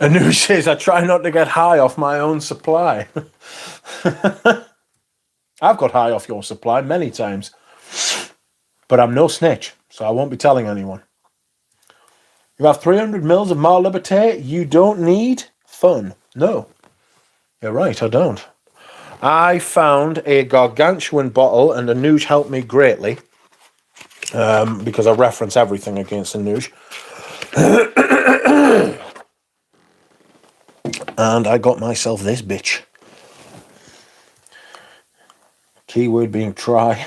Anu says, I try not to get high off my own supply. I've got high off your supply many times. But I'm no snitch, so I won't be telling anyone. You have 300 mils of Mar Liberté. You don't need fun. No. You're right, I don't. I found a gargantuan bottle, and Anuj helped me greatly. Because I reference everything against Anuj. And I got myself this bitch. Keyword being try.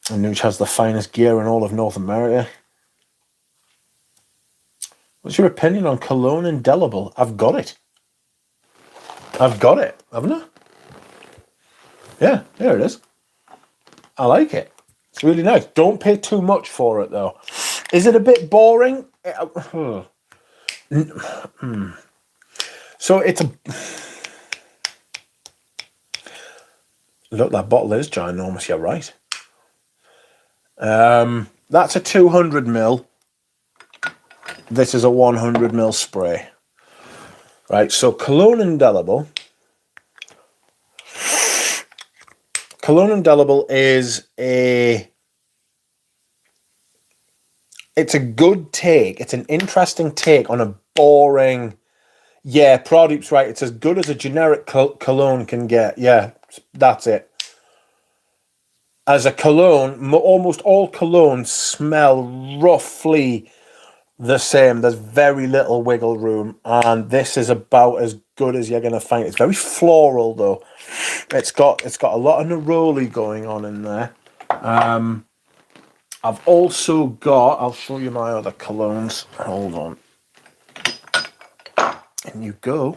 Anuj has the finest gear in all of North America. What's your opinion on Cologne Indelible? I've got it. I've got it, haven't I? Yeah, there it is. I like it. It's really nice. Don't pay too much for it, though. Is it a bit boring? So it's a... Look, that bottle is ginormous. You're right. That's a 200 ml. This is a 100 ml spray. Right, so Cologne Indelible. Cologne Indelible is a... It's a good take. It's an interesting take on a boring... Yeah, Pradeep's right. It's as good as a generic cologne can get. Yeah, that's it. As a cologne, almost all colognes smell roughly the same. There's very little wiggle room, and this is about as good as you're going to find. It's very floral, though. It's got a lot of neroli going on in there. I've also got... I'll show you my other colognes. Hold on. In you go.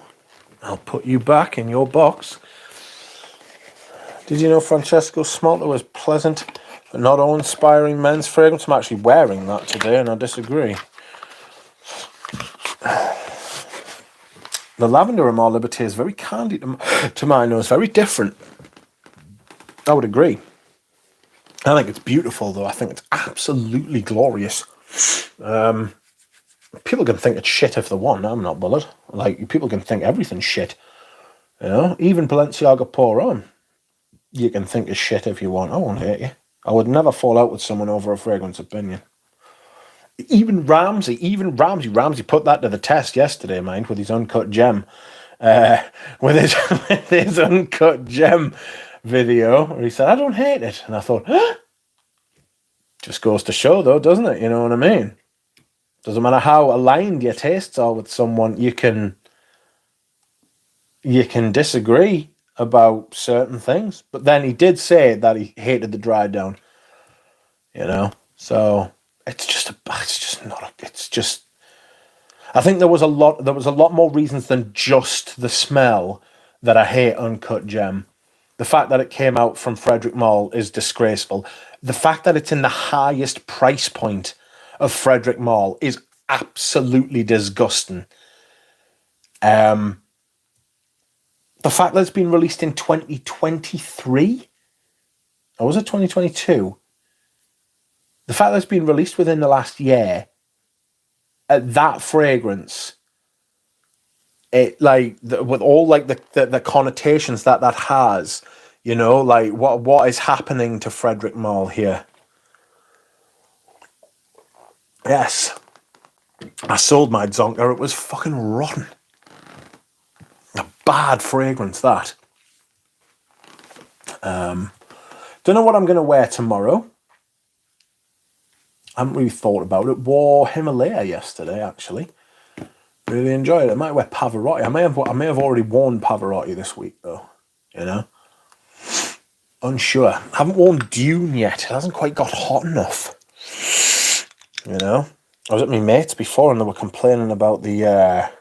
I'll put you back in your box. Did you know Francesco Smalto was pleasant but not awe-inspiring men's fragrance? I'm actually wearing that today, and I disagree. The lavender in Mar Liberté is very candy to my nose, very different. I would agree. I think it's beautiful, though. I think it's absolutely glorious. People can think it's shit if they want. I'm not bothered. People can think everything's shit. You know, even Balenciaga Pour On, you can think it's shit if you want. I won't hate you. I would never fall out with someone over a fragrance opinion. Even Ramsey put that to the test yesterday, mind, with his Uncut Gem. With his Uncut Gem video, where he said, I don't hate it. And I thought, just goes to show, though, doesn't it? You know what I mean? Doesn't matter how aligned your tastes are with someone, you can disagree about certain things. But then he did say that he hated the dry down, you know? So it's just not. It's just. I think there was a lot more reasons than just the smell that I hate Uncut Gem. The fact that it came out from Frederick Mall is disgraceful. The fact that it's in the highest price point of Frederick Mall is absolutely disgusting. The fact that it's been released in 2023, or was it 2022? The fact that it's been released within the last year, that fragrance, it with all the connotations that has, like what is happening to Frederick Mall here. Yes, I sold my Zonka. It was fucking rotten. A bad fragrance, that. Don't know what I'm going to wear tomorrow. I haven't really thought about it. Wore Himalaya yesterday, actually. Really enjoyed it. I might wear Pavarotti. I may have already worn Pavarotti this week, though. Unsure. I haven't worn Dune yet. It hasn't quite got hot enough. I was at my mates before, and they were complaining about the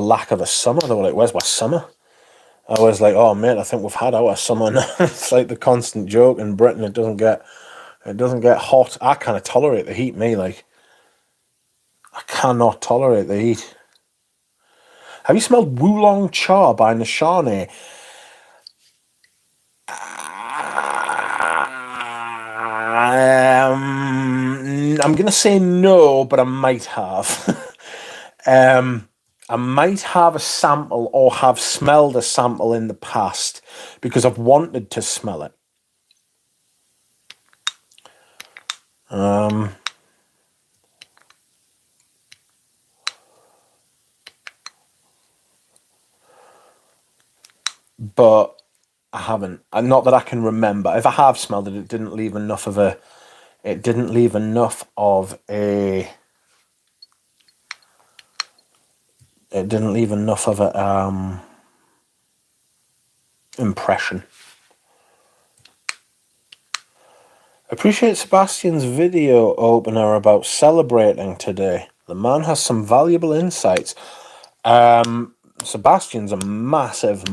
lack of a summer. They were like, "Where's my summer?" I was like, "Oh mate, I think we've had our summer now." It's like the constant joke in Britain. It doesn't get hot. I kind of tolerate the heat. I cannot tolerate the heat. Have you smelled Wulong Cha by Nishane? I'm gonna say no, but I might have. I might have a sample or have smelled a sample in the past because I've wanted to smell it. But I haven't. Not that I can remember. If I have smelled it, it didn't leave enough of a impression. Appreciate Sebastian's video opener about celebrating today. The man has some valuable insights. Sebastian's a massive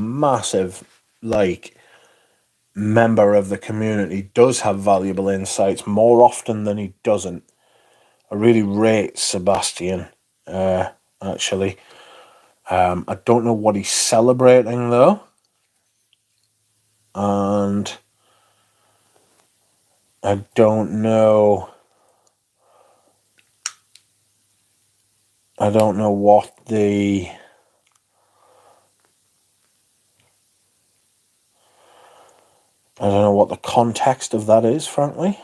member of the community, does have valuable insights more often than he doesn't. I really rate Sebastian, actually. I don't know what he's celebrating, though. And I don't know what the... I don't know what the context of that is, frankly.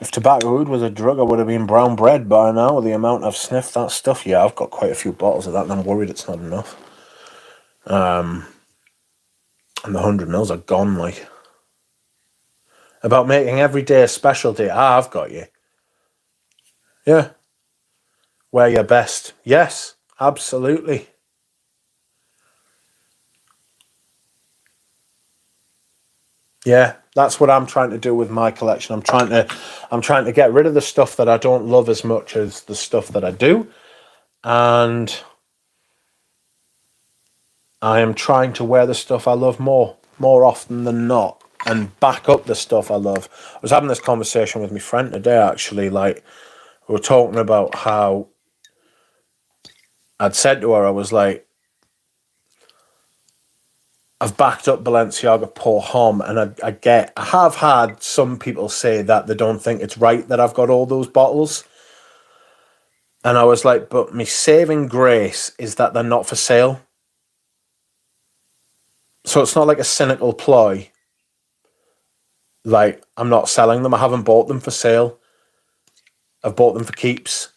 If tobacco wood was a drug, I would have been brown bread by now with the amount I've sniffed that stuff. Yeah, I've got quite a few bottles of that, and I'm worried it's not enough. And the 100 mils are gone, like. About making every day a specialty. I've got you. Yeah. Wear your best. Yes, absolutely. Yeah, that's what I'm trying to do with my collection. I'm trying to get rid of the stuff that I don't love as much as the stuff that I do. And I am trying to wear the stuff I love more often than not, and back up the stuff I love. I was having this conversation with my friend today, actually. Like, we were talking about how I'd said to her, I was like, I've backed up Balenciaga Pour Homme, and I have had some people say that they don't think it's right that I've got all those bottles. And I was like, but my saving grace is that they're not for sale. So it's not like a cynical ploy. Like, I'm not selling them. I haven't bought them for sale. I've bought them for keeps.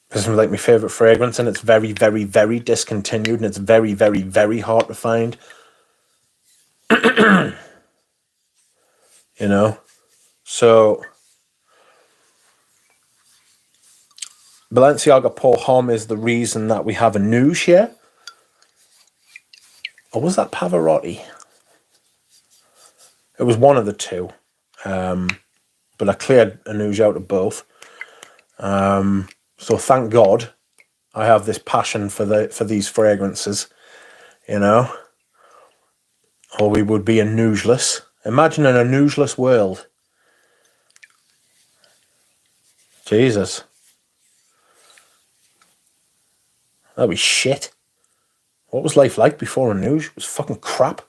This is like my favourite fragrance, and it's very, very, very discontinued, and it's very, very, very hard to find. So Balenciaga Pour Homme is the reason that we have a news here. Or was that Pavarotti? It was one of the two. But I cleared a news out of both. So thank God I have this passion for these fragrances, you know. Or we would be a newsless. Imagine in a newsless world. Jesus. That'd be shit. What was life like before a news? It was fucking crap.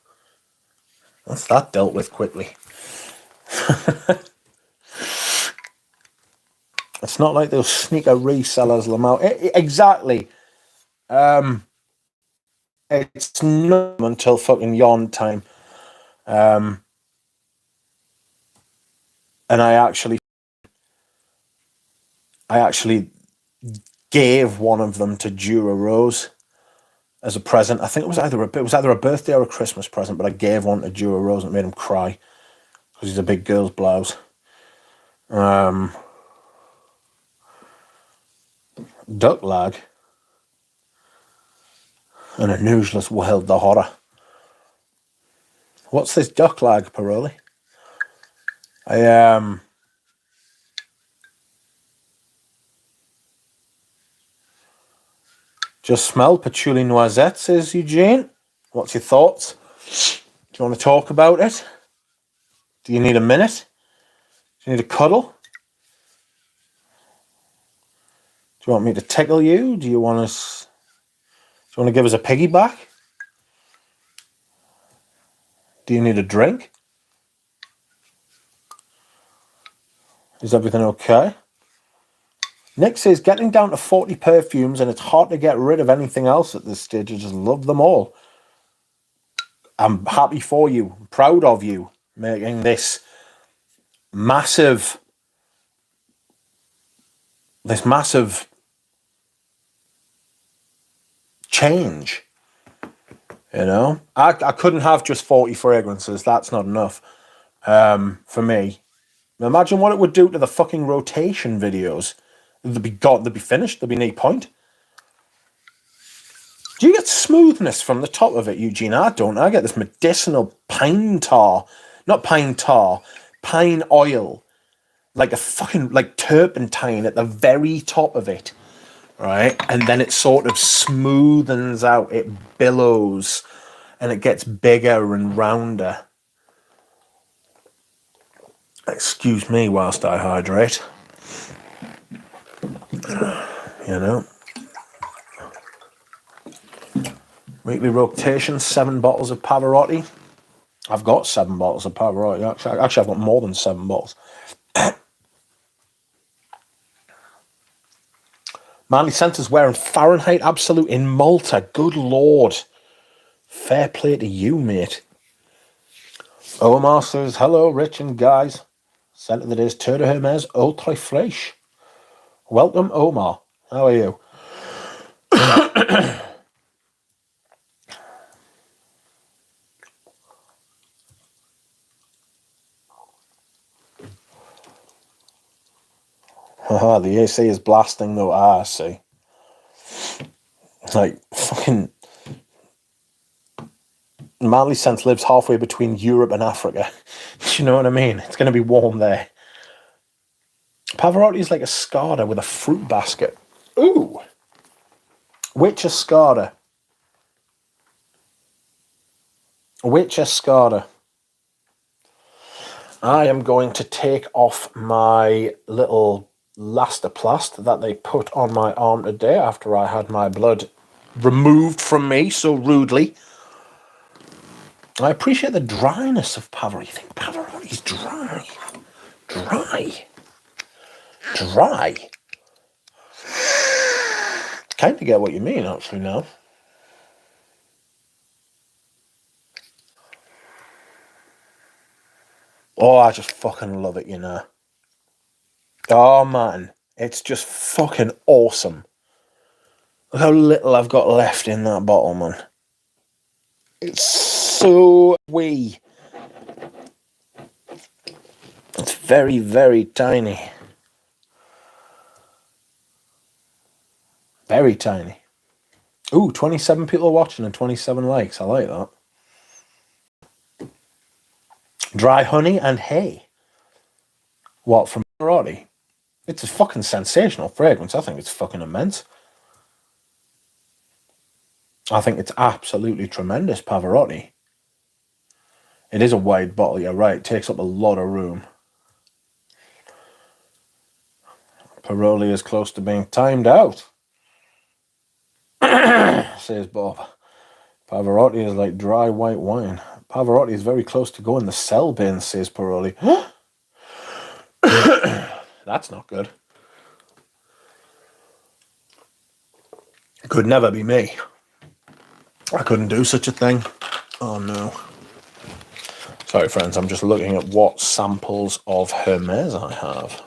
That's that dealt with quickly. It's not like those sneaker resellers, Lamau. Exactly. It's not until fucking yawn time. And I actually gave one of them to Jura Rose as a present. I think it was either a birthday or a Christmas present, but I gave one to Jura Rose and it made him cry because he's a big girl's blouse. Duck lag and a newsless world, the horror. What's this duck lag, Paroli? I just smell Patchouli Noisette, says Eugene. What's your thoughts? Do you want to talk about it? Do you need a minute? Do you need a cuddle? Do you want me to tickle you? Do you want to give us a piggyback? Do you need a drink? Is everything okay? Nick says, getting down to 40 perfumes and it's hard to get rid of anything else at this stage. I just love them all. I'm happy for you. I'm proud of you making this massive change. You know, I couldn't have just 40 fragrances. That's not enough for me. Imagine what it would do to the fucking rotation videos. They'd be finished. There'd be no point. Do you get smoothness from the top of it, Eugene? I don't. I get this medicinal pine tar. Not pine tar. Pine oil. Like a fucking, like turpentine at the very top of it. Right? And then it sort of smoothens out. It billows. And it gets bigger and rounder. Excuse me whilst I hydrate. You know. Weekly rotation, 7 bottles of Pavarotti. I've got 7 bottles of Pavarotti. Actually, I've got more than 7 bottles. Manly Centre's wearing Fahrenheit Absolute in Malta. Good Lord. Fair play to you, mate. Omar says, hello, Rich and guys. Scent of the day is Tour de Hermes Ultra Fresh. Welcome, Omar. How are you? The AC is blasting though. I see. Like, fucking... Manly Sense lives halfway between Europe and Africa. Do you know what I mean? It's going to be warm there. Pavarotti is like a Escada with a fruit basket. Ooh! Which Escada? Which Escada? I am going to take off my little Lastoplast that they put on my arm today after I had my blood removed from me so rudely. I appreciate the dryness of Pavarotti. You think Pavarotti's dry? Dry? Kind of get what you mean, actually, now. Oh, I just fucking love it, you know. Oh, man. It's just fucking awesome. Look how little I've got left in that bottle, man. It's so wee. It's very, very tiny. Very tiny. Ooh, 27 people watching and 27 likes. I like that. Dry honey and hay. What, from Pavarotti? It's a fucking sensational fragrance. I think it's fucking immense. I think it's absolutely tremendous, Pavarotti. It is a wide bottle, you're right. It takes up a lot of room. Paroli is close to being timed out, says Bob. Pavarotti is like dry white wine. Pavarotti is very close to going the cell bin, says Paroli. That's not good. It could never be me. I couldn't do such a thing. Oh no. Sorry, friends, I'm just looking at what samples of Hermes I have.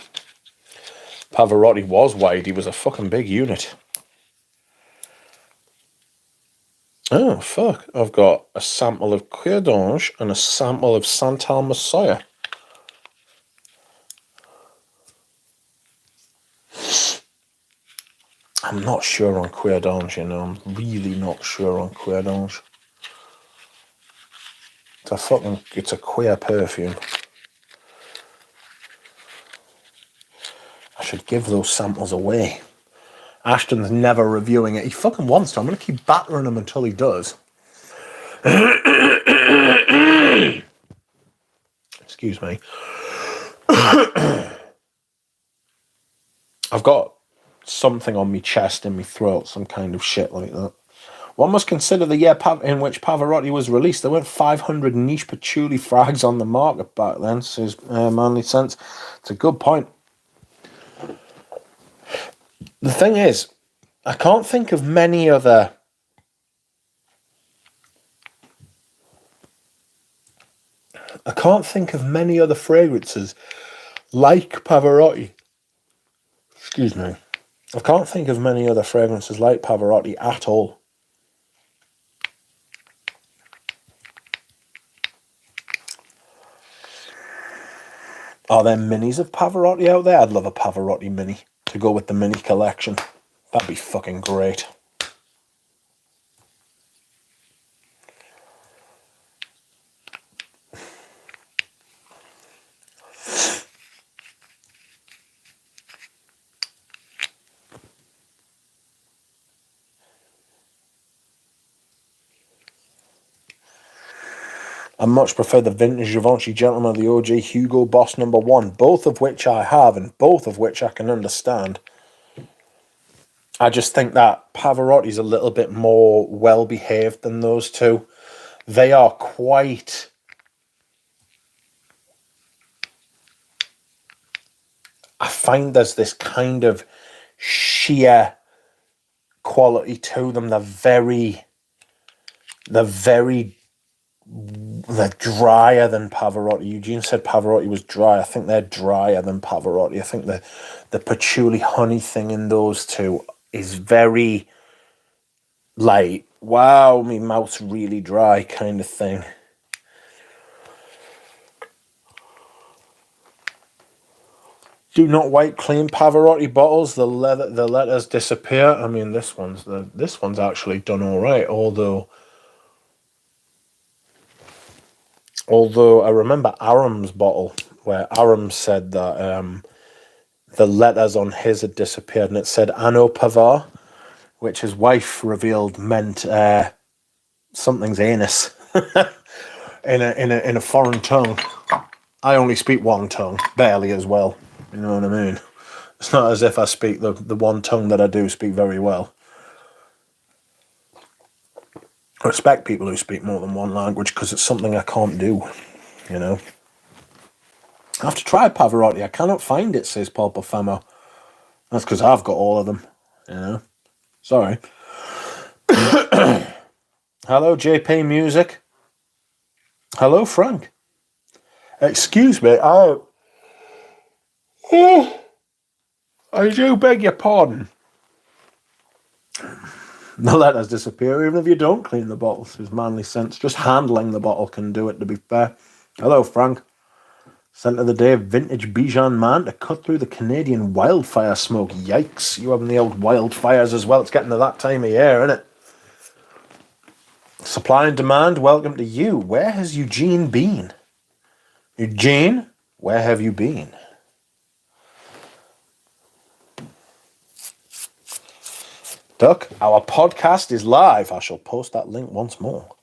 Pavarotti was wide. He was a fucking big unit. Oh, fuck. I've got a sample of Cuir d'Ange and a sample of Santal Messiah. I'm not sure on Cuir d'Ange, you know. I'm really not sure on Cuir d'Ange. It's a queer perfume. I should give those samples away. Ashton's never reviewing it. He fucking wants to. I'm going to keep battering him until he does. Excuse me. I've got something on my chest and my throat, some kind of shit like that. One must consider the year in which Pavarotti was released. There weren't 500 niche patchouli frags on the market back then, says Manly Sense. It's a good point. The thing is, I can't think of many other fragrances like Pavarotti. Excuse me. I can't think of many other fragrances like Pavarotti at all. Are there minis of Pavarotti out there? I'd love a Pavarotti mini to go with the mini collection. That'd be fucking great. I much prefer the vintage Givenchy Gentleman of the OG Hugo Boss No. 1, both of which I have and both of which I can understand. I just think that Pavarotti's a little bit more well-behaved than those two. They are quite... I find there's this kind of sheer quality to them. They're drier than Pavarotti. Eugene said Pavarotti was dry. I think they're drier than Pavarotti. I think the patchouli honey thing in those two is very, like, wow, my mouth's really dry kind of thing. Do not wipe clean Pavarotti bottles. The letters disappear. I mean, this one's actually done all right. Although I remember Aram's bottle where Aram said that the letters on his had disappeared, and it said Anno Pavar, which his wife revealed meant something's anus in a foreign tongue. I only speak one tongue, barely as well. You know what I mean? It's not as if I speak the one tongue that I do speak very well. I respect people who speak more than one language because it's something I can't do, you know. I have to try Pavarotti. I cannot find it, says Paul Parfamo. That's because I've got all of them, you know. Sorry. Hello, JP Music. Hello, Frank. Excuse me, I do beg your pardon. The letters disappear even if you don't clean the bottle, says Manly Sense. Just handling the bottle can do it, to be fair. Hello, Frank. Scent of the day, vintage Bijan man to cut through the Canadian wildfire smoke. Yikes, you having the old wildfires as well. It's getting to that time of year, isn't it? Supply and demand, welcome to you. Where has Eugene been? Eugene, where have you been? Duck, our podcast is live. I shall post that link once more.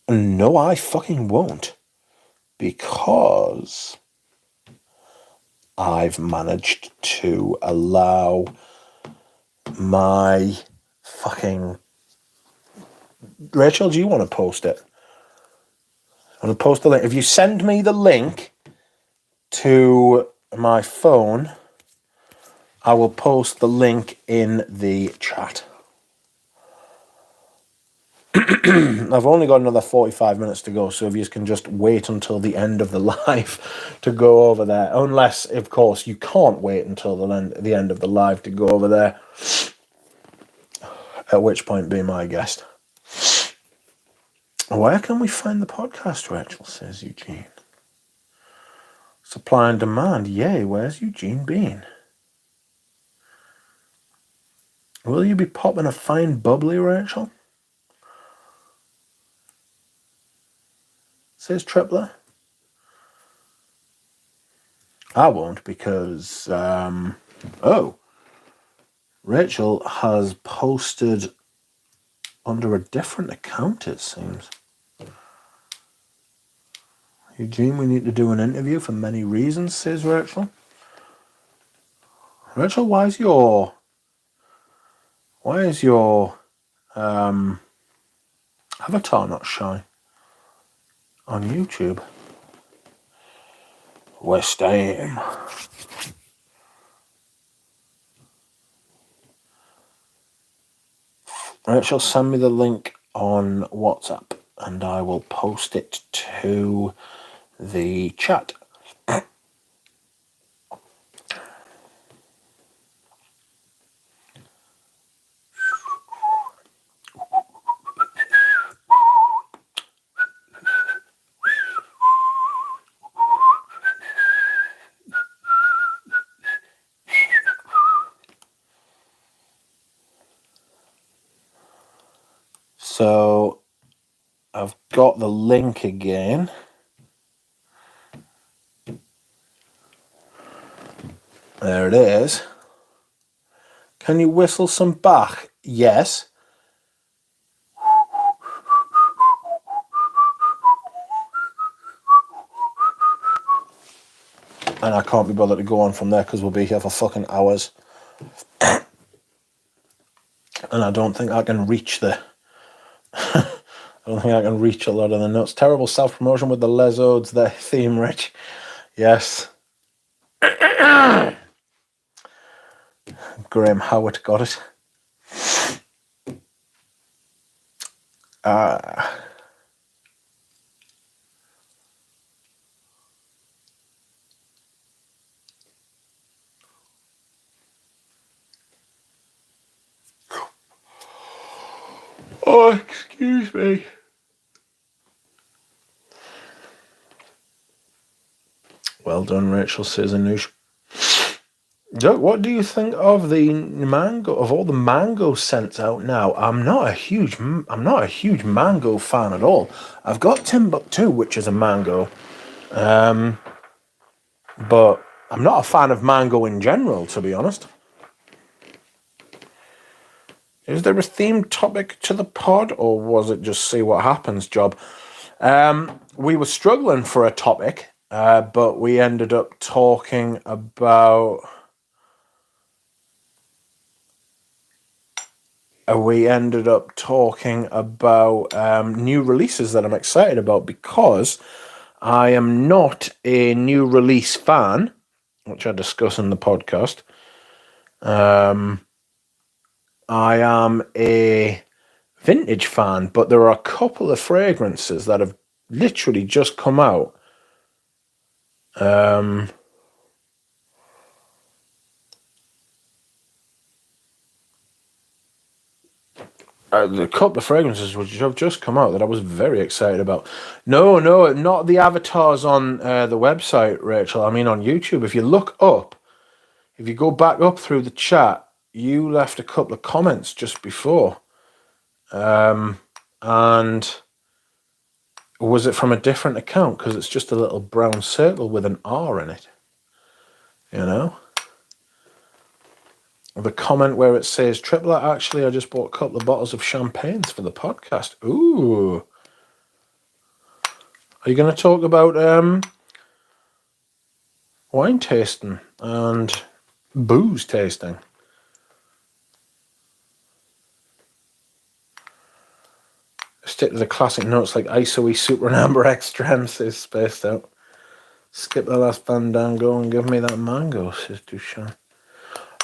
No, I fucking won't. Because I've managed to allow my fucking... Rachel, do you want to post it? I want to post the link. If you send me the link to my phone, I will post the link in the chat. I've only got another 45 minutes to go, so if you can just wait until the end of the live to go over there. Unless, of course, you can't wait until the end of the live to go over there. At which point, be my guest. Where can we find the podcast, Rachel, says Eugene. Supply and demand, yay, where's Eugene been? Will you be popping a fine bubbly, Rachel? Says Tripler. I won't because, Rachel has posted under a different account, it seems. Eugene, we need to do an interview for many reasons, says Rachel. Rachel, why is your avatar not showing on YouTube? West Ham. Rachel, send me the link on WhatsApp and I will post it to the chat. So I've got the link again. There it is. Can you whistle some Bach? Yes. And I can't be bothered to go on from there because we'll be here for fucking hours. And I don't think I can reach the... I don't think I can reach a lot of the notes. Terrible self-promotion with the Lesodes, their theme, Rich. Yes. Graham Howard got it. Oh, excuse me. Well done, Rachel, says Anoush. Doug, what do you think of the mango, of all the mango scents out now? I'm not a huge mango fan at all. I've got Timbuktu, which is a mango, but I'm not a fan of mango in general, to be honest. Is there a themed topic to the pod, or was it just see what happens job? We were struggling for a topic, but we ended up talking about... new releases that I'm excited about because I am not a new release fan, which I discuss in the podcast. I am a vintage fan, but there are a couple of fragrances that have literally just come out. A couple of fragrances which have just come out that I was very excited about. No, not the avatars on the website, Rachel. I mean on YouTube. If you look up, if you go back up through the chat, you left a couple of comments just before. And was it from a different account? Because it's just a little brown circle with an R in it. You know? The comment where it says, Triplet, actually, I just bought a couple of bottles of champagnes for the podcast. Ooh. Are you going to talk about wine tasting and booze tasting? Stick to the classic notes like ISOE, Super and Amber Extreme, says Spaced Out. Skip the last Fandango and give me that mango, says Duchamp.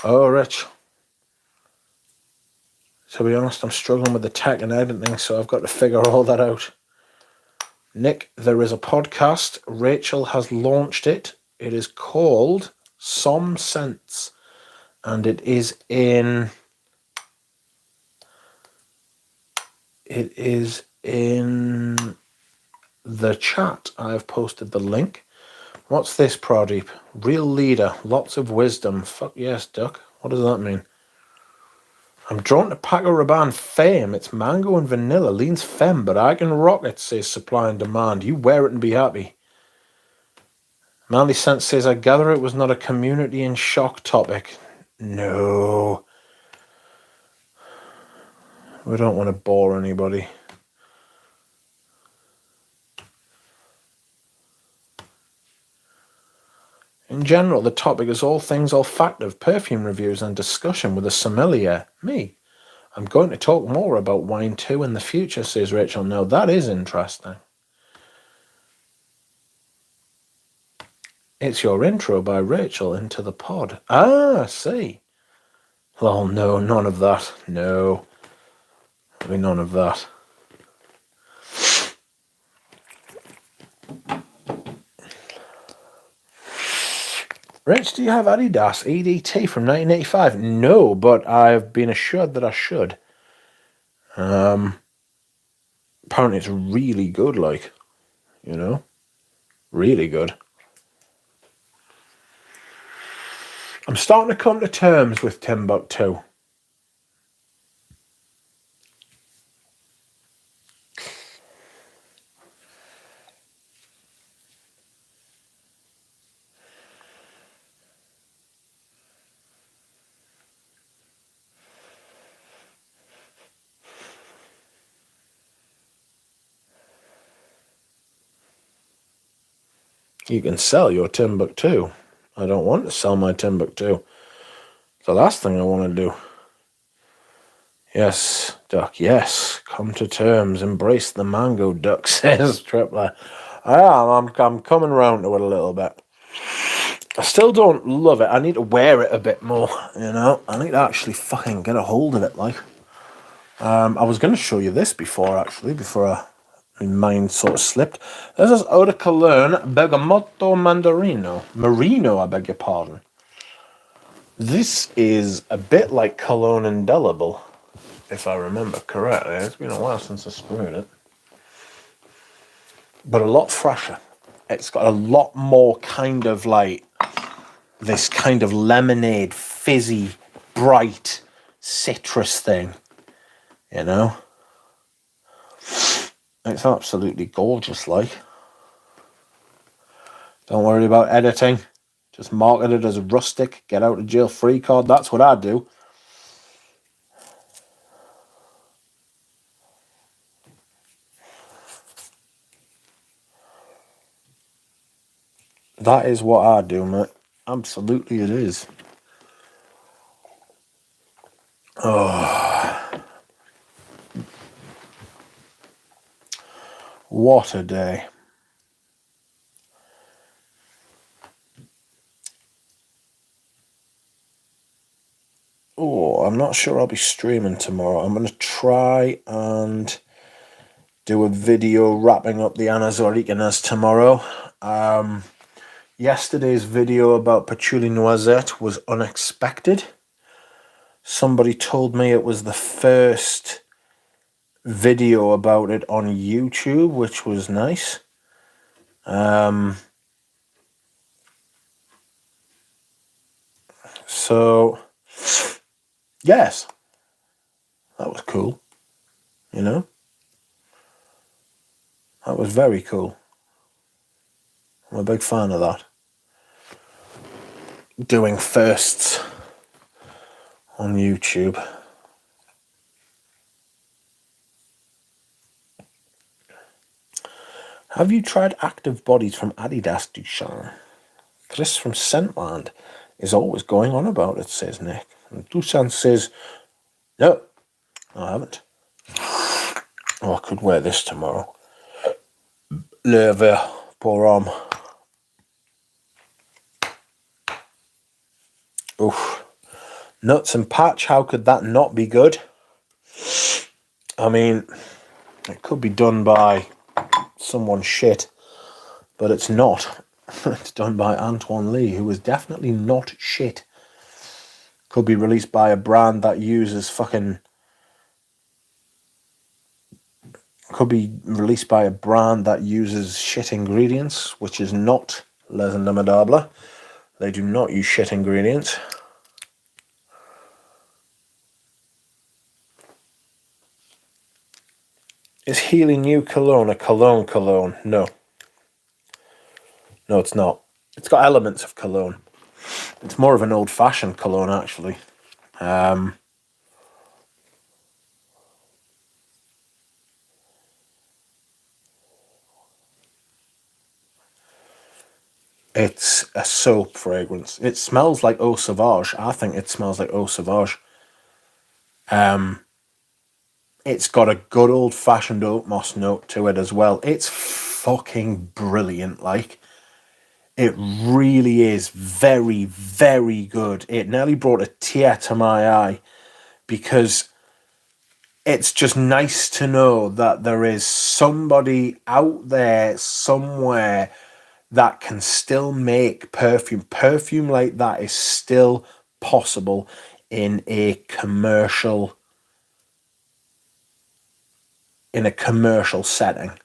Oh, Rich. To be honest, I'm struggling with the tech and editing, so I've got to figure all that out. Nick, there is a podcast. Rachel has launched it. It is called Some Sense, and it is in the chat. I've posted the link. What's this, Pradeep? Real leader, lots of wisdom. Fuck yes, Duck. What does that mean? I'm drawn to Paco Rabanne Fame. It's mango and vanilla. Leans femme, but I can rock it, says Supply and Demand. You wear it and be happy. Manly Sense says, I gather it was not a community in shock topic. No. We don't want to bore anybody. In general, the topic is all things olfactive, perfume reviews and discussion with a sommelier, me. I'm going to talk more about wine too in the future, says Rachel. Now that is interesting. It's your intro by Rachel into the pod. Ah, I see. Oh, no, none of that. No. There'll be none of that. Rich, do you have Adidas EDT from 1985? No, but I've been assured that I should. Apparently it's really good, like, you know? Really good. I'm starting to come to terms with Timbuktu. You can sell your Timbuktu. I don't want to sell my Timbuktu. It's the last thing I want to do. Yes, Duck, yes. Come to terms. Embrace the mango, Duck, says Tripler. I'm coming round to it a little bit. I still don't love it. I need to wear it a bit more, you know? I need to actually fucking get a hold of it, like. I was going to show you this before, actually, before my mind sort of slipped. This is Eau de Cologne Bergamotto Mandarino. Merino, I beg your pardon. This is a bit like Cologne Indelible, if I remember correctly. It's been a while since I sprayed it. But a lot fresher. It's got a lot more kind of like this kind of lemonade, fizzy, bright citrus thing, you know? It's absolutely gorgeous, like. Don't worry about editing. Just market it as a rustic, get out of jail free card. That's what I do. That is what I do, mate. Absolutely it is. Oh. What a day. Oh, I'm not sure I'll be streaming tomorrow. I'm going to try and do a video wrapping up the Anna Zoricanas tomorrow. Yesterday's video about Patchouli Noisette was unexpected. Somebody told me it was the first video about it on YouTube, which was nice. So, yes, that was cool, you know. That was very cool. I'm a big fan of that. Doing firsts on YouTube. Have you tried active bodies from Adidas Duchamp? Chris from Scentland is always going on about it, says Nick. And Duchamp says, no, I haven't. Oh, I could wear this tomorrow. Leather, pour on. Oof. Nuts and patch, how could that not be good? I mean, it could be done by someone shit, but it's not. It's done by Antoine Lee, who is definitely not shit. Could be released by a brand that uses fucking... Could be released by a brand that uses shit ingredients, which is not Les Indomadables. They do not use shit ingredients. Is Healing You cologne a cologne? No. No, it's not. It's got elements of cologne. It's more of an old-fashioned cologne, actually. It's a soap fragrance. It smells like Eau Sauvage. I think it smells like Eau Sauvage. It's got a good old-fashioned oat moss note to it as well. It's fucking brilliant, like. It really is very, very good. It nearly brought a tear to my eye because it's just nice to know that there is somebody out there somewhere that can still make perfume. Perfume like that is still possible in a commercial setting,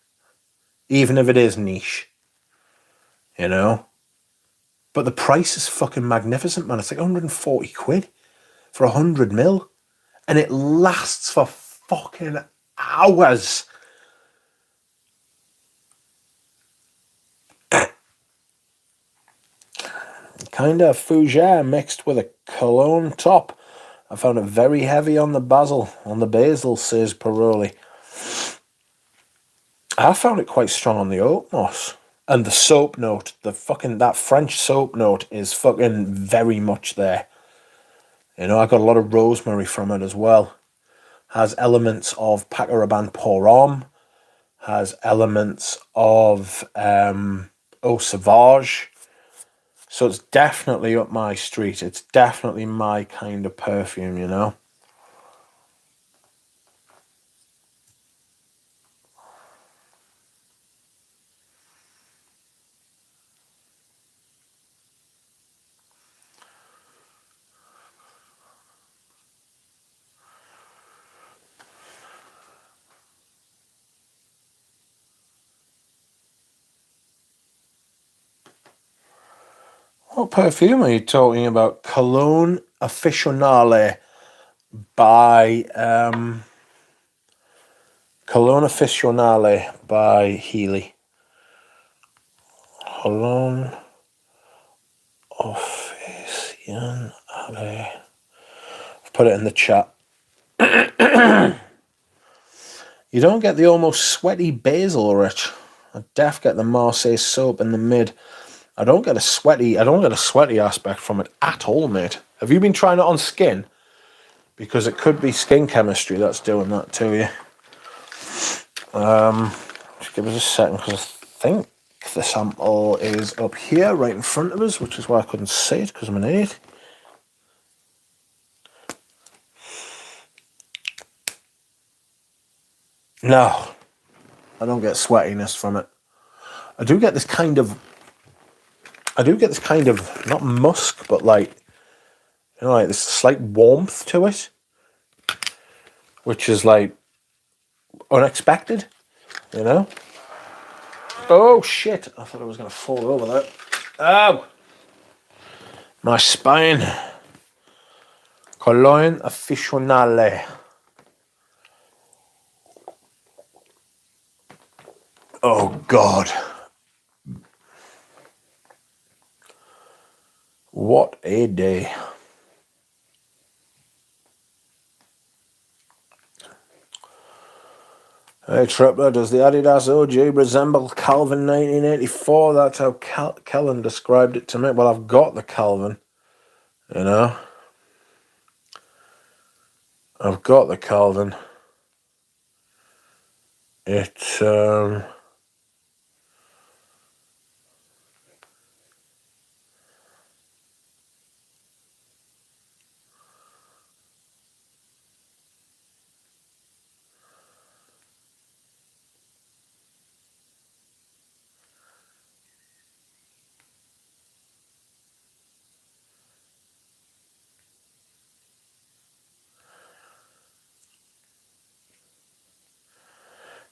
even if it is niche, you know. But the price is fucking magnificent, man. It's like 140 quid for 100 ml, and it lasts for fucking hours. Kind of fougere mixed with a cologne top. I found it very heavy on the basil, says Paroli. I found it quite strong on the oat moss. And the soap note, that French soap note is fucking very much there. You know, I got a lot of rosemary from it as well. Has elements of Paco Rabanne Pour Homme. Has elements of Eau Sauvage. So it's definitely up my street. It's definitely my kind of perfume, you know. What perfume are you talking about? Cologne Officinale by Healy. Cologne Officinale. I've put it in the chat. You don't get the almost sweaty basil rich. I def get the Marseille soap in the mid. I don't get a sweaty aspect from it at all, mate. Have you been trying it on skin? Because it could be skin chemistry that's doing that to you. Just give us a second, because I think the sample is up here, right in front of us, which is why I couldn't see it, because I'm an idiot. No, I don't get sweatiness from it. I do get this kind of, not musk, but like, you know, like this slight warmth to it, which is like unexpected, you know? Oh shit, I thought I was going to fall over there. Oh! My spine. Cologne Officinale. Oh, God. What a day. Hey, Tripler, does the Adidas OG resemble Calvin 1984? That's how Kellen described it to me. Well, I've got the Calvin, you know. I've got the Calvin. It's,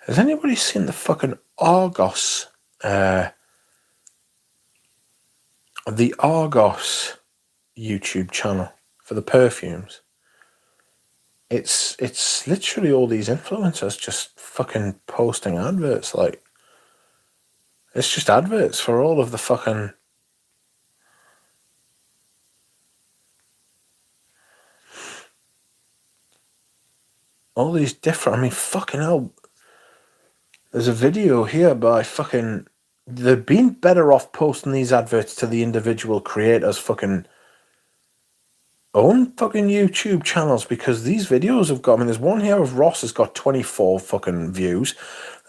has anybody seen the fucking Argos? The Argos YouTube channel for the perfumes. It's literally all these influencers just fucking posting adverts. Like, it's just adverts for all of the fucking... all these different... I mean, fucking hell. There's a video here by fucking... they've been better off posting these adverts to the individual creators' fucking own fucking YouTube channels, because these videos have got... I mean, there's one here of Ross has got 24 fucking views.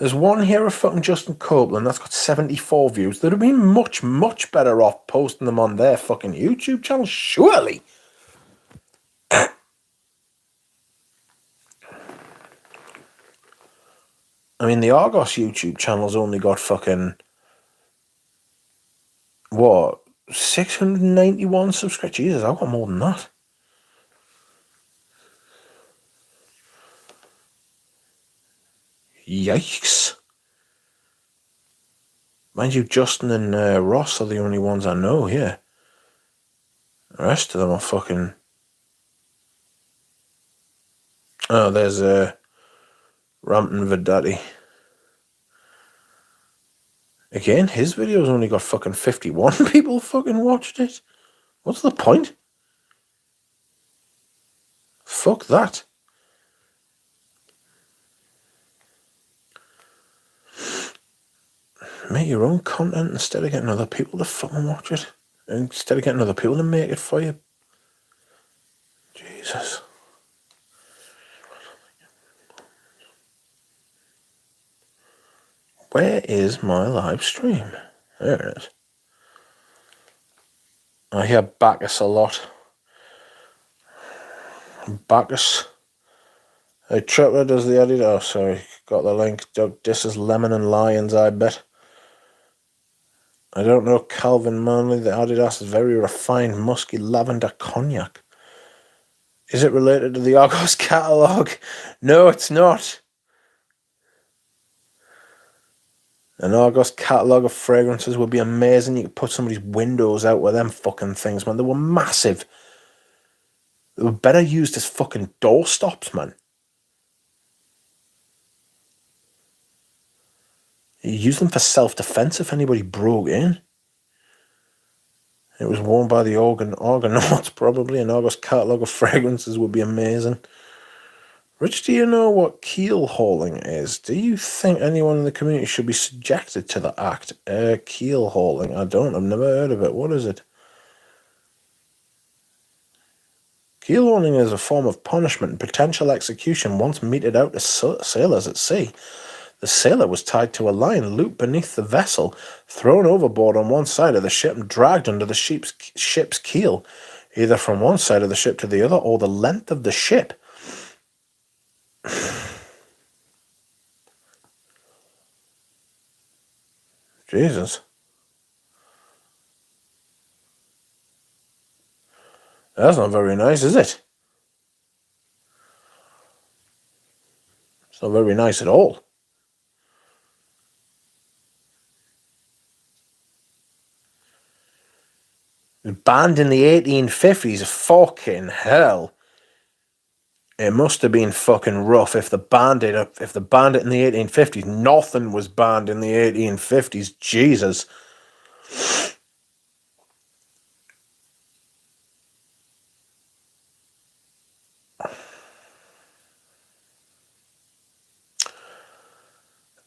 There's one here of fucking Justin Copeland that's got 74 views. They'd have been much, much better off posting them on their fucking YouTube channel, surely. I mean, the Argos YouTube channel's only got fucking... what? 691 subscribers? Jesus, I've got more than that. Yikes. Mind you, Justin and Ross are the only ones I know here. The rest of them are fucking... oh, there's Rampton Vidati. Again, his video's only got fucking 51 people fucking watched it. What's the point? Fuck that. Make your own content instead of getting other people to fucking watch it. Instead of getting other people to make it for you. Jesus. Where is my live stream? There it is. I hear Bacchus a lot. Bacchus. Hey, Tripler does the edit. Oh, sorry. Got the link. Doug disses Lemon and Lions, I bet. I don't know Calvin Manley. The Adidas is very refined, musky lavender cognac. Is it related to the Argos catalogue? No, it's not. An Argos catalogue of fragrances would be amazing. You could put somebody's windows out with them fucking things, man. They were massive. They were better used as fucking doorstops, man. You use them for self-defense if anybody broke in. It was worn by the Argonauts, probably. An Argos catalogue of fragrances would be amazing. Rich, do you know what keel hauling is? Do you think anyone in the community should be subjected to the act? Keel hauling. I don't. I've never heard of it. What is it? Keel hauling is a form of punishment and potential execution once meted out to sailors at sea. The sailor was tied to a line looped beneath the vessel, thrown overboard on one side of the ship and dragged under the ship's keel, either from one side of the ship to the other or the length of the ship. Jesus. That's not very nice, is it? It's not very nice at all. Banned in the 1850s, fucking hell. It must have been fucking rough if the bandit in the 1850s, nothing was banned in the 1850s. Jesus.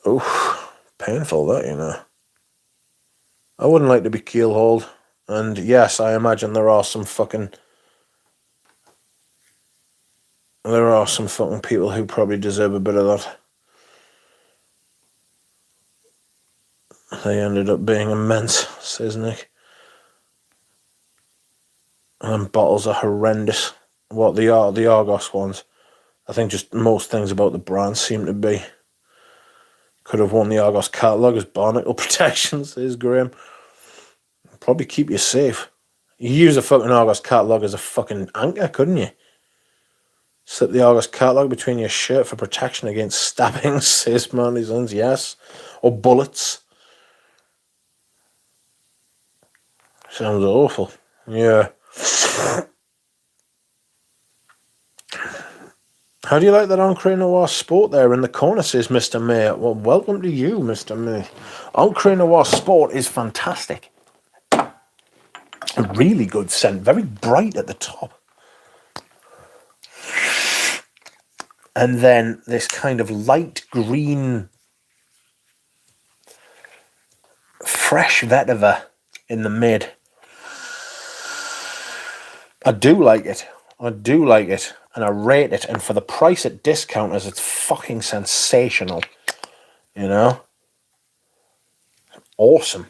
Oof, painful that, you know. I wouldn't like to be keelhauled. And yes, I imagine there are some fucking people who probably deserve a bit of that. They ended up being immense, says Nick. And bottles are horrendous. What the Argos ones. I think just most things about the brand seem to be. Could have won the Argos catalogue as barnacle protection, says Graham. Probably keep you safe. You use a fucking Argos catalogue as a fucking anchor, couldn't you? Slip the Argos catalogue between your shirt for protection against stabbings, says Manly Sons, yes. Or bullets. Sounds awful. Yeah. How do you like that Encre Noir Sport there in the corner, says Mr. May? Well, welcome to you, Mr. May. Encre Noir Sport is fantastic. A really good scent, very bright at the top. And then this kind of light green, fresh vetiver in the mid. I do like it. And I rate it. And for the price at discounters, it's fucking sensational. You know? Awesome.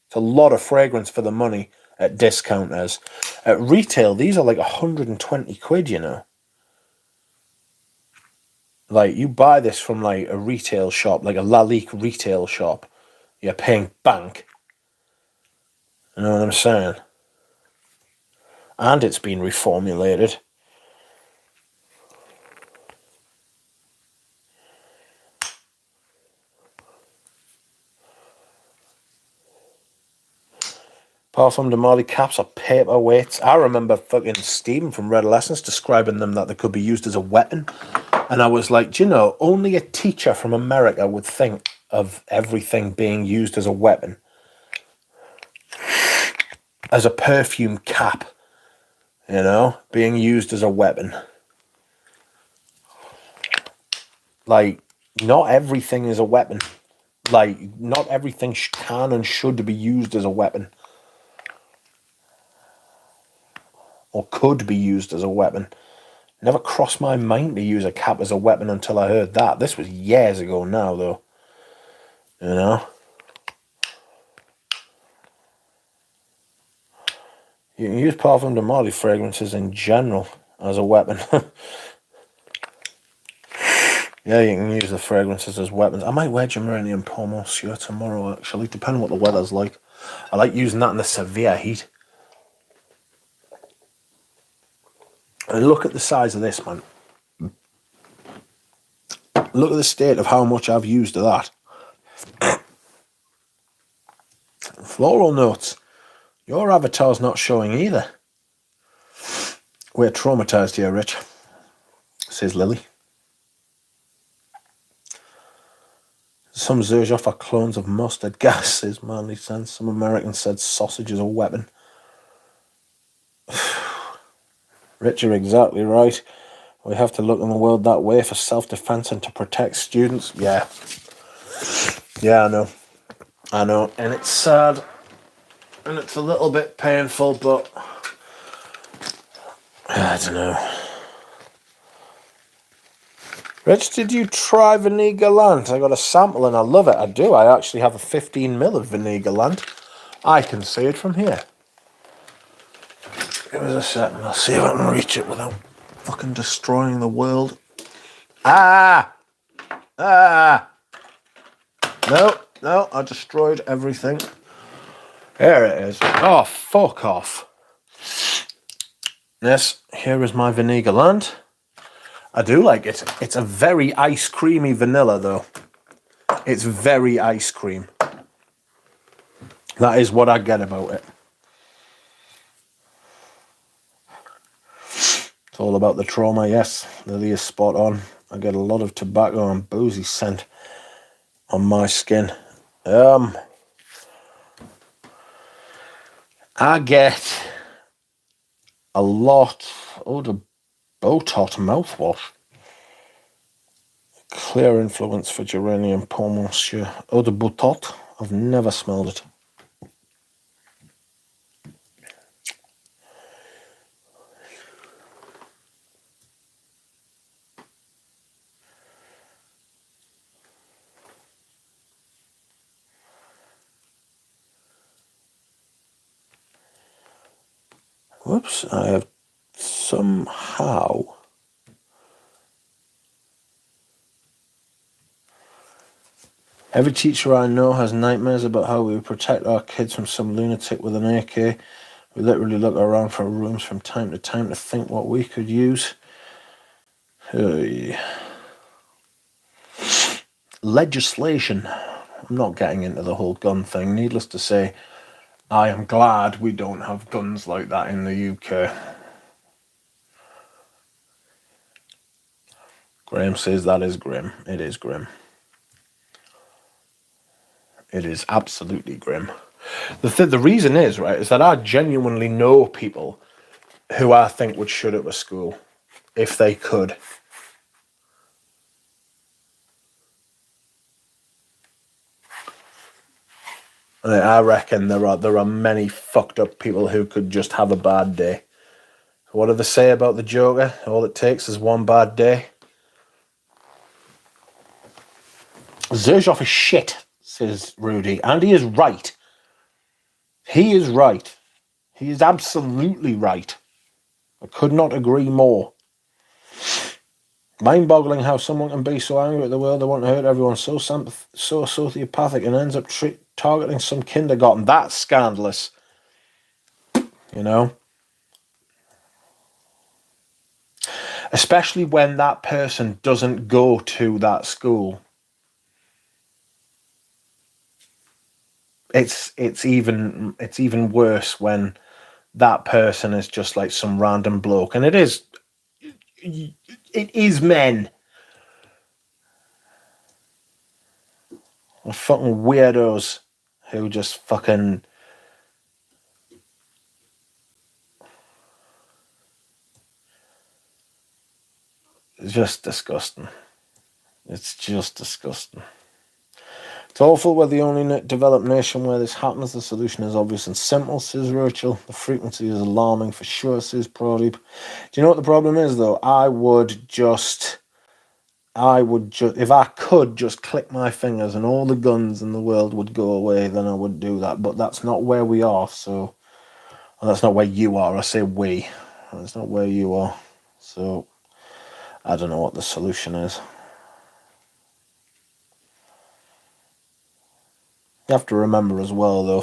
It's a lot of fragrance for the money at discounters. At retail, these are like 120 quid, you know? Like, you buy this from like a retail shop, like a Lalique retail shop. You're paying bank. You know what I'm saying? And it's been reformulated. Parfum de Marley caps are paperweights. I remember fucking Stephen from Redolescence describing them that they could be used as a weapon. And I was like, do you know, only a teacher from America would think of everything being used as a weapon. As a perfume cap, you know, being used as a weapon. Like, not everything is a weapon. Like, not everything can and should be used as a weapon. Or could be used as a weapon. Never crossed my mind to use a cap as a weapon until I heard that. This was years ago now, though. You know? You can use Parfum de Marley fragrances in general as a weapon. Yeah, you can use the fragrances as weapons. I might wear Geranium Pour Monsieur tomorrow, actually, depending on what the weather's like. I like using that in the severe heat. And look at the size of this, man. Look at the state of how much I've used of that. Floral notes. Your avatar's not showing either. We're traumatized here, Rich, says Lily. Some Zerjoff are clones of mustard gas, says Manly Sense. Some Americans said sausage is a weapon. Rich, you're exactly right. We have to look in the world that way for self-defense and to protect students. Yeah. Yeah, I know. And it's sad. And it's a little bit painful, but I don't know. Rich, did you try Vanille Gallant? I got a sample and I love it. I do. I actually have a 15ml of Vanille Gallant. I can see it from here. Give us a second. I'll see if I can reach it without fucking destroying the world. Ah! No, I destroyed everything. There it is. Oh, fuck off. Yes, here is my Vanille Gallant. I do like it. It's a very ice creamy vanilla, though. It's very ice cream. That is what I get about it. It's all about the trauma, yes. Lily is spot on. I get a lot of tobacco and boozy scent on my skin. I get a lot of the Botot mouthwash. Clear influence for geranium pour monsieur. Eau de Botot. I've never smelled it. Whoops, I have somehow... Every teacher I know has nightmares about how we would protect our kids from some lunatic with an AK. We literally look around for rooms from time to time to think what we could use. Hey. Legislation. I'm not getting into the whole gun thing. Needless to say, I am glad we don't have guns like that in the UK. Graham says that is grim. It is grim. It is absolutely grim. The reason is, right, is that I genuinely know people who I think would shut up a school if they could. I reckon there are many fucked up people who could just have a bad day. What do they say about the Joker? All it takes is one bad day. Zerjov is shit, says Rudy, and he is right. He is right. He is absolutely right. I could not agree more. Mind-boggling how someone can be so angry at the world they want to hurt everyone, so sociopathic, and ends up targeting some kindergarten. That's scandalous. You know? Especially when that person doesn't go to that school. It's even worse when that person is just like some random bloke, and it is men. Fucking weirdos who just fucking... It's just disgusting. It's just disgusting. It's awful we're the only developed nation where this happens. The solution is obvious and simple, says Rachel. The frequency is alarming for sure, says Pradeep. Do you know what the problem is, though? I would just, if I could just click my fingers and all the guns in the world would go away, then I would do that. But that's not where we are, so... Well, that's not where you are. I say we. That's not where you are. So, I don't know what the solution is. You have to remember as well, though,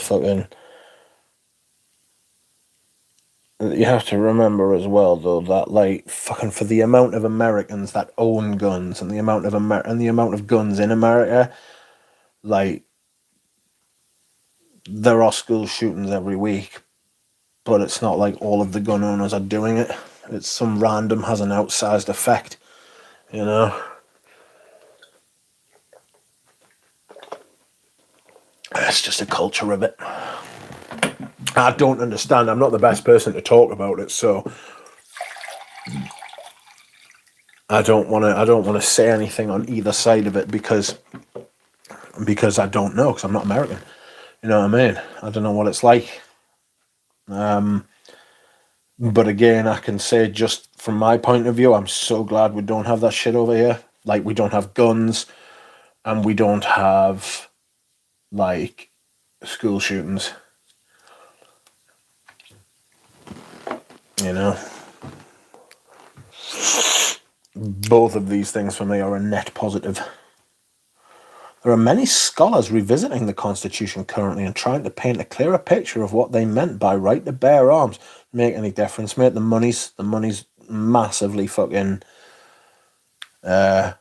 you have to remember as well, though, that like fucking for the amount of Americans that own guns and the amount of guns in America, like there are school shootings every week, but it's not like all of the gun owners are doing it. It's some random has an outsized effect, you know. It's just a culture of it. I don't understand. I'm not the best person to talk about it, so I don't want to say anything on either side of it because I don't know, because I'm not American. You know what I mean? I don't know what it's like. But again, I can say just from my point of view, I'm so glad we don't have that shit over here. Like, we don't have guns and we don't have like school shootings. You know? Both of these things for me are a net positive. There are many scholars revisiting the Constitution currently and trying to paint a clearer picture of what they meant by right to bear arms. Make any difference, mate? The money's massively fucking... the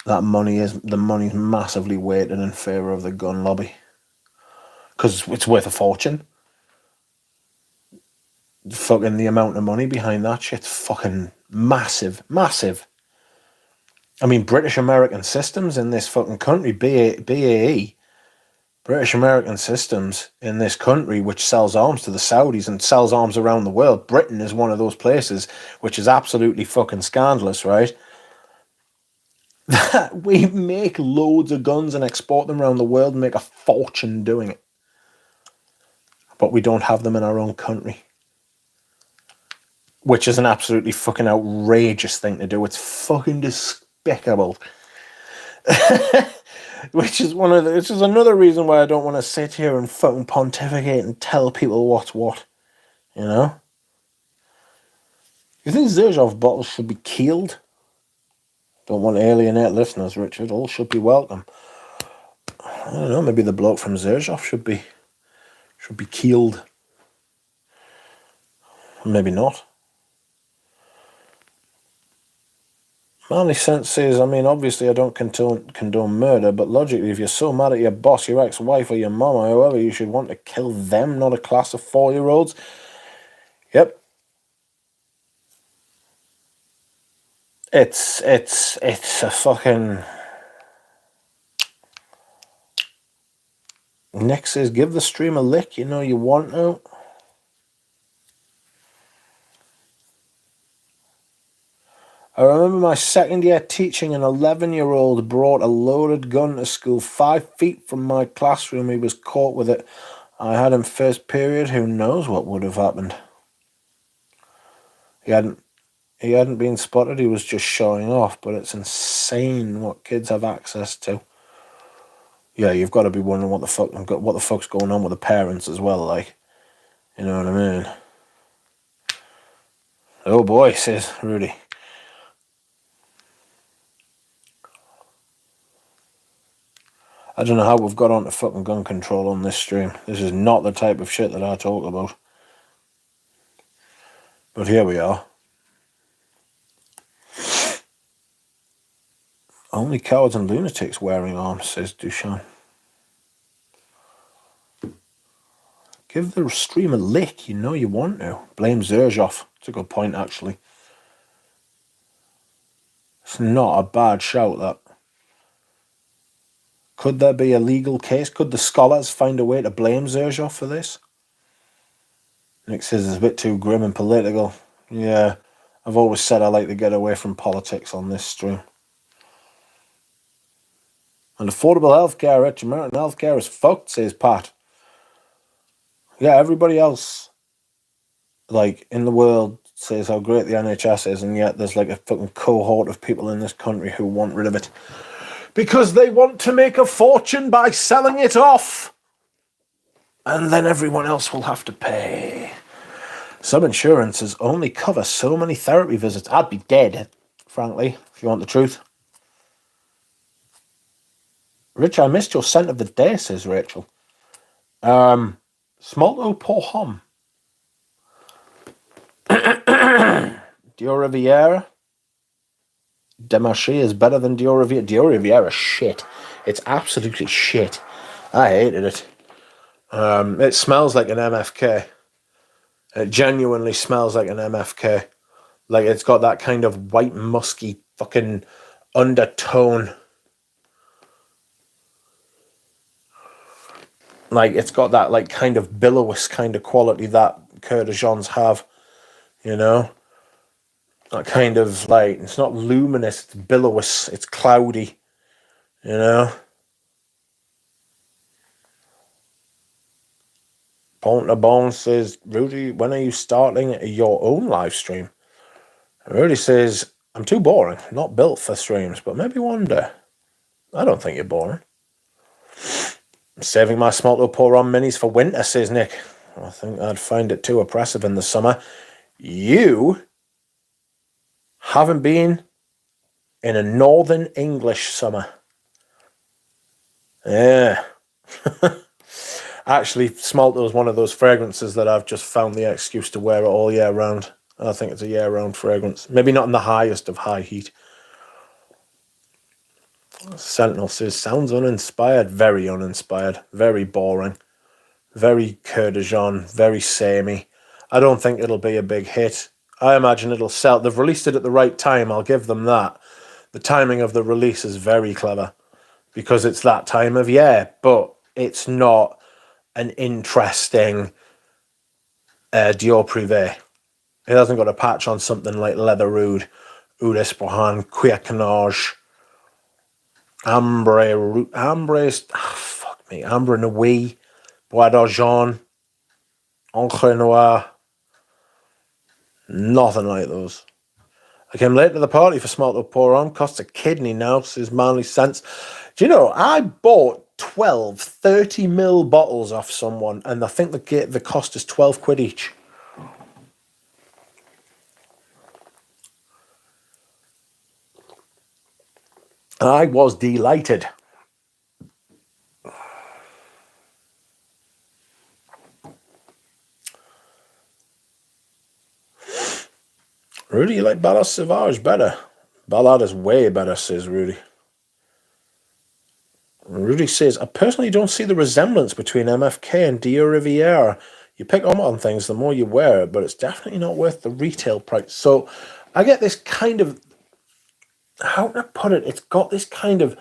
money's massively weighted in favour of the gun lobby. Because it's worth a fortune. Fucking the amount of money behind that shit's fucking massive, massive. I mean, British American Systems in this fucking country, BAE, British American Systems in this country, which sells arms to the Saudis and sells arms around the world. Britain is one of those places, which is absolutely fucking scandalous, right? We make loads of guns and export them around the world and make a fortune doing it. But we don't have them in our own country. Which is an absolutely fucking outrageous thing to do. It's fucking despicable. Which is another reason why I don't want to sit here and fucking pontificate and tell people what's what. You know? You think Zherzhov bottles should be keeled? Don't want to alienate listeners, Richard. All should be welcome. I don't know, maybe the bloke from Zherzhov should be keeled. Maybe not. Manly Sense says, I mean, obviously I don't condone murder, but logically, if you're so mad at your boss, your ex-wife, or your mum, or whoever, you should want to kill them, not a class of 4-year-olds. Yep. It's a fucking... Nick says, give the stream a lick, you know you want to. I remember my second year teaching an 11-year-old brought a loaded gun to school 5 feet from my classroom. He was caught with it. I had him first period. Who knows what would have happened? He hadn't been spotted. He was just showing off. But it's insane what kids have access to. Yeah, you've got to be wondering what the fuck's going on with the parents as well. Like, you know what I mean? Oh boy, says Rudy. I don't know how we've got onto fucking gun control on this stream. This is not the type of shit that I talk about. But here we are. Only cowards and lunatics wearing arms, says Dushan. Give the stream a lick, you know you want to. Blame Zherzhov. It's a good point, actually. It's not a bad shout, that. Could there be a legal case? Could the scholars find a way to blame Zherzhov for this? Nick says it's a bit too grim and political. Yeah, I've always said I like to get away from politics on this stream. And affordable healthcare, rich American healthcare is fucked, says Pat. Yeah, everybody else, like, in the world says how great the NHS is, and yet there's like a fucking cohort of people in this country who want rid of it. Because they want to make a fortune by selling it off. And then everyone else will have to pay. Some insurances only cover so many therapy visits. I'd be dead, frankly, if you want the truth. Rich, I missed your scent of the day, says Rachel. Smolto pour homme. Dior Riviera. Demarche is better than Dior Riviera. Dior Riviera is shit. It's absolutely shit. I hated it. It smells like an MFK. It genuinely smells like an MFK. Like, it's got that kind of white, musky fucking undertone. Like, it's got that, like, kind of billowous kind of quality that Coeur de Jeans have, you know? That kind of, like, it's not luminous, it's billowous, it's cloudy, you know? Pont de Bon says, Rudy, when are you starting your own live stream? Rudy says, I'm too boring, not built for streams, but maybe one day. I don't think you're boring. I'm saving my Smolto pour on minis for winter, says Nick. I think I'd find it too oppressive in the summer. You haven't been in a northern English summer. Yeah. Actually, Smolto is one of those fragrances that I've just found the excuse to wear it all year round. I think it's a year-round fragrance. Maybe not in the highest of high heat. Sentinel says, sounds uninspired. Very uninspired. Very boring. Very Coeur de Jean. Very samey. I don't think it'll be a big hit. I imagine it'll sell. They've released it at the right time. I'll give them that. The timing of the release is very clever because it's that time of year, but it's not an interesting Dior Privé. It hasn't got a patch on something like Leather Oud, Oud Espohan, Cuir Canage, Ambre, fuck me, Ambre Nuit, Bois d'Argent, Encre Noire. Nothing like those. I came late to the party for smart to pour on. Costs a kidney now, says Manly Sense. Do you know, I bought 12 30ml bottles off someone, and I think the cost is 12 quid each. I was delighted. Rudy, you like Ballade Sauvage better? Ballade is way better, says Rudy. Rudy says, I personally don't see the resemblance between MFK and Dior Riviera. You pick up on things the more you wear it, but it's definitely not worth the retail price. So I get this kind of, how can I put it? It's got this kind of,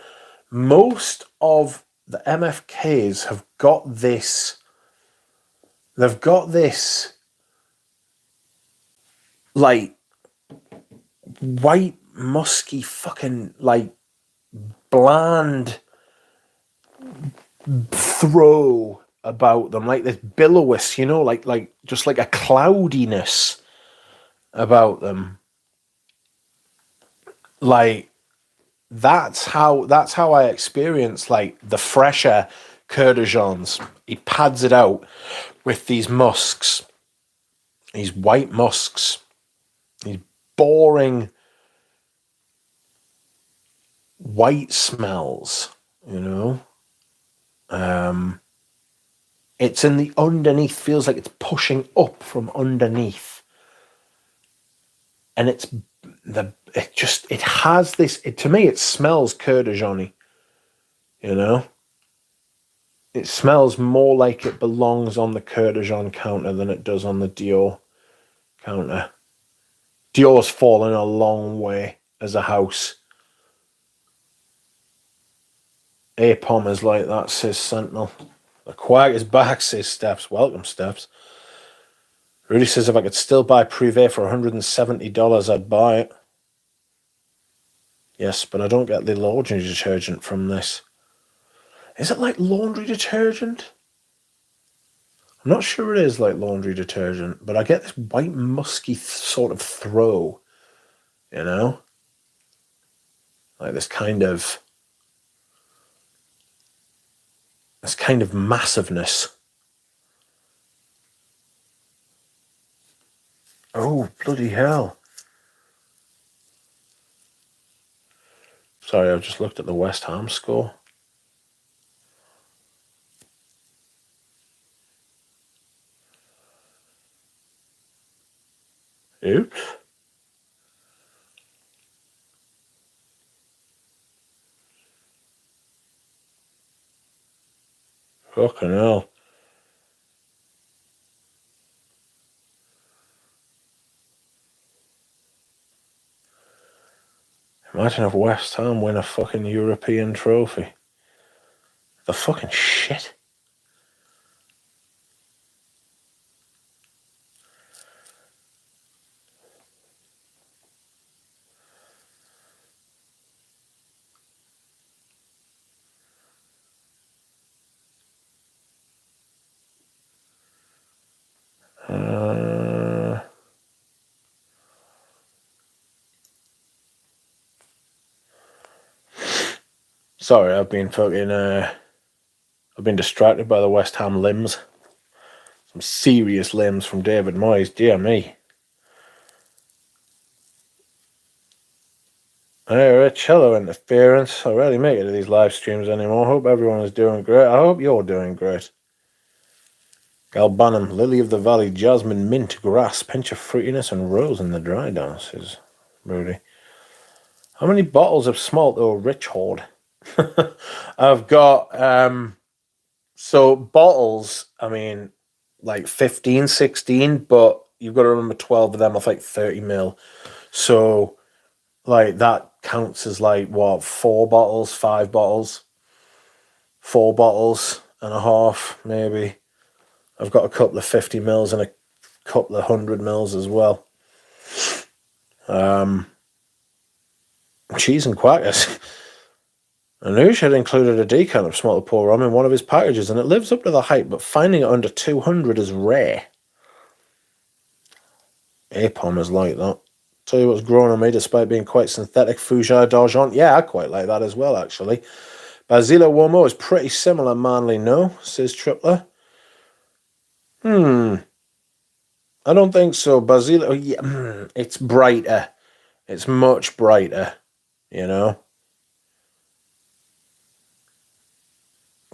most of the MFKs have got this, they've got this, like, white, musky, fucking, like, bland throw about them, like this billowous, you know, like just like a cloudiness about them. Like that's how I experience like the fresher Coeur de Jeans. He pads it out with these musks, these white musks, these boring white smells, you know. It's in the underneath, feels like it's pushing up from underneath. And it has this, to me, it smells Coeur de Jean-y, you know? It smells more like it belongs on the Coeur de Jean counter than it does on the Dior counter. Dior's fallen a long way as a house. Apom is like that, says Sentinel. The quag is back, says Steps. Welcome, Steps. Rudy says if I could still buy Privé for $170, I'd buy it. Yes, but I don't get the laundry detergent from this. Is it like laundry detergent? I'm not sure it is like laundry detergent, but I get this white musky sort of throw, you know? Like this kind of massiveness. Oh, bloody hell. Sorry, I've just looked at the West Ham score. Oops. Fucking hell. Imagine if West Ham win a fucking European trophy. The fucking shit. Sorry, I've been distracted by the West Ham limbs. Some serious limbs from David Moyes, dear me. Hey, Rich, hello interference. I rarely make it to these live streams anymore. Hope everyone is doing great. I hope you're doing great. Galbanum, Lily of the Valley, Jasmine, Mint, Grass, Pinch of Fruitiness, and Rose in the Dry Down, says Rudy. How many bottles of smalt or Rich hoard? I've got, so bottles, I mean, like 15, 16, but you've got to remember 12 of them are like 30 mil. So, like, that counts as like, what, 4 bottles, 5 bottles, 4 bottles and a half, maybe. I've got a couple of 50 mils and a couple of 100 mils as well. Cheese and quackers. Anush had included a decant of smokeless pour rum in one of his packages, and it lives up to the hype, but finding it under 200 is rare. Apom is like that. Tell you what's grown on me despite being quite synthetic. Fougère d'Argent. Yeah, I quite like that as well, actually. Basile Uomo is pretty similar, manly, no, says Tripler. I don't think so. Basile, yeah, it's brighter. It's much brighter, you know.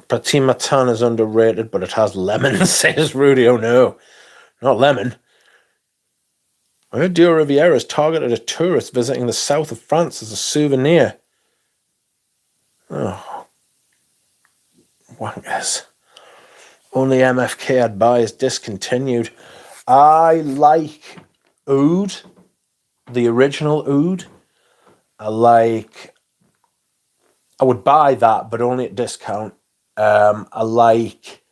Petit Matin is underrated, but it has lemon, says Rudy. Oh no, not lemon. I heard Dio Riviera is targeted at tourists visiting the south of France as a souvenir. Oh, wankers. Only MFK I'd buy is discontinued. I like Oud, the original Oud. I would buy that, but only at discount. I like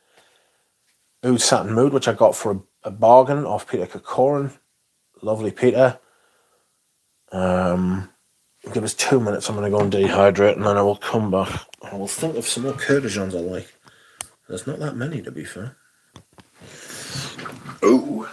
Oud Satin Mood, which I got for a bargain off Peter Kokorin. Lovely Peter. Give us 2 minutes. I'm going to go and dehydrate, and then I will come back. I will think of some more Kurdigens I like. There's not that many, to be fair. Ooh.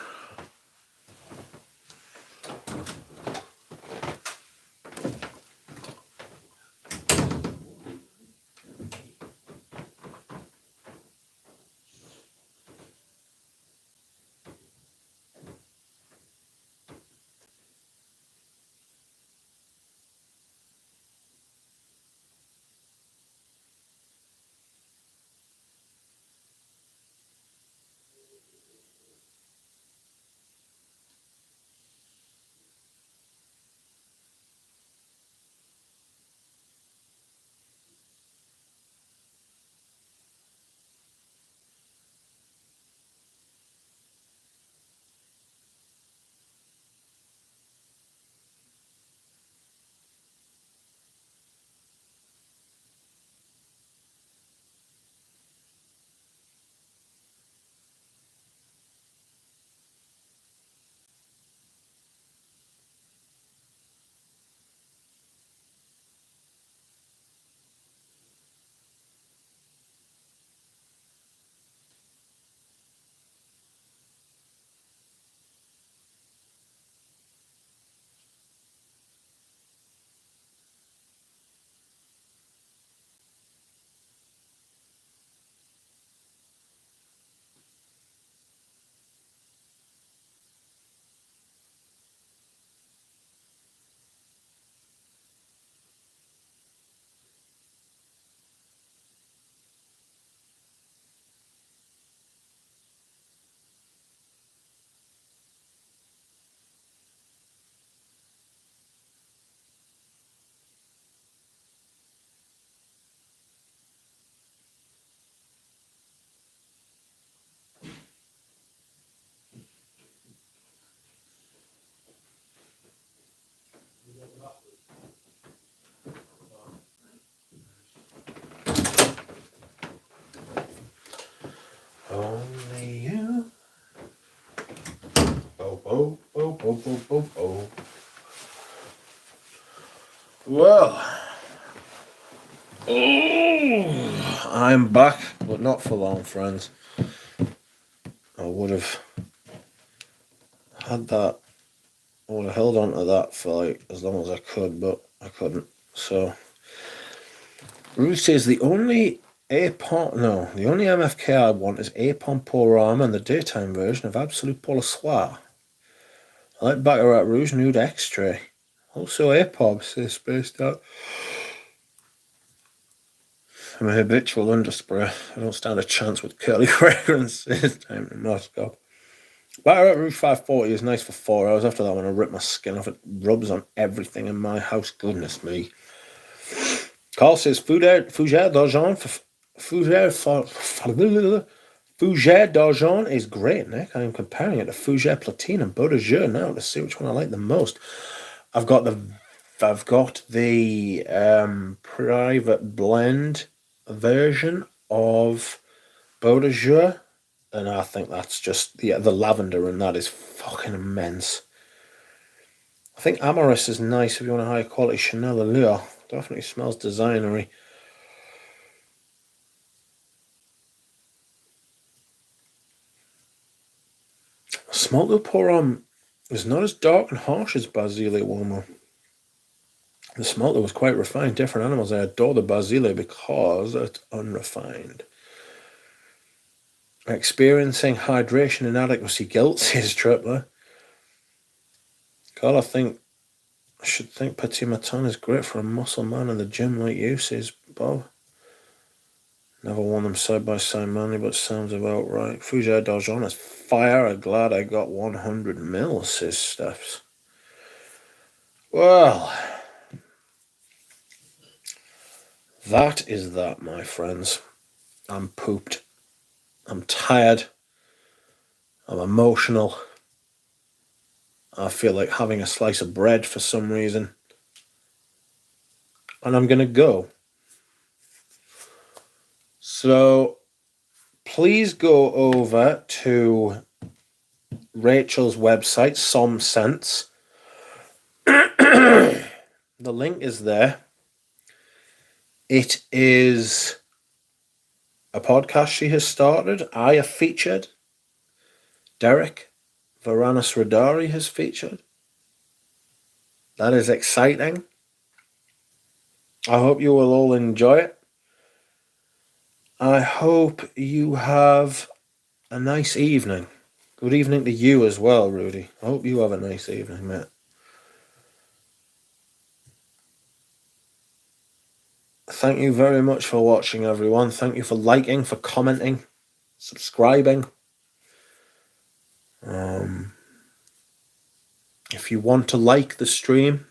Only you. Oh, oh, oh, oh, oh, oh, oh. Well, I'm back, but not for long, friends. I would have had that. I would have held on to that for like as long as I could, but I couldn't. So, Ruth says the only the only MFK I want is Apon Pour Arm and the daytime version of Absolute Pour le Soir. I like Baccarat Rouge Nude Extra. Also APOB, says Spaced Out. I'm a habitual underspray. I don't stand a chance with curly fragrance. It's time to Moscow. Baccarat Rouge 540 is nice for 4 hours. After that, when I rip my skin off, it rubs on everything in my house. Goodness me. Carl says Fougère d'Argent for Fougère Fougère d'Argent is great, Nick. I am comparing it to Fougère Platine and Beau de Jour now to see which one I like the most. I've got the private blend version of Beau de Jour, and I think that's just the lavender in that is fucking immense. I think Amorous is nice if you want a higher quality Chanel Allure. Definitely smells designery. Smoke they'll pour on is not as dark and harsh as Basile Uomo. The smoke was quite refined. Different animals. I adore the Basile because it's unrefined. Experiencing hydration inadequacy guilt, says Tripler. God, I should think Petit Matin is great for a muscle man in the gym like you, says Bob. Never worn them side by side manually, but sounds about right. Fougère d'Argent is fire. I'm glad I got 100 mils, says Stephs. Well, that is that, my friends. I'm pooped. I'm tired. I'm emotional. I feel like having a slice of bread for some reason. And I'm going to go. So please go over to Rachel's website, Some Sense. The link is there. It is a podcast she has started. I have featured. Derek Varanus Radari has featured. That is exciting. I hope you will all enjoy it. I hope you have a nice evening. Good evening to you as well, Rudy. I hope you have a nice evening, mate. Thank you very much for watching, everyone. Thank you for liking, for commenting, subscribing. If you want to like the stream,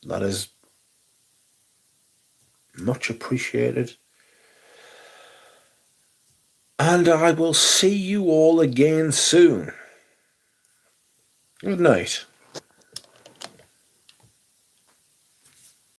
that is much appreciated. And I will see you all again soon. Good night.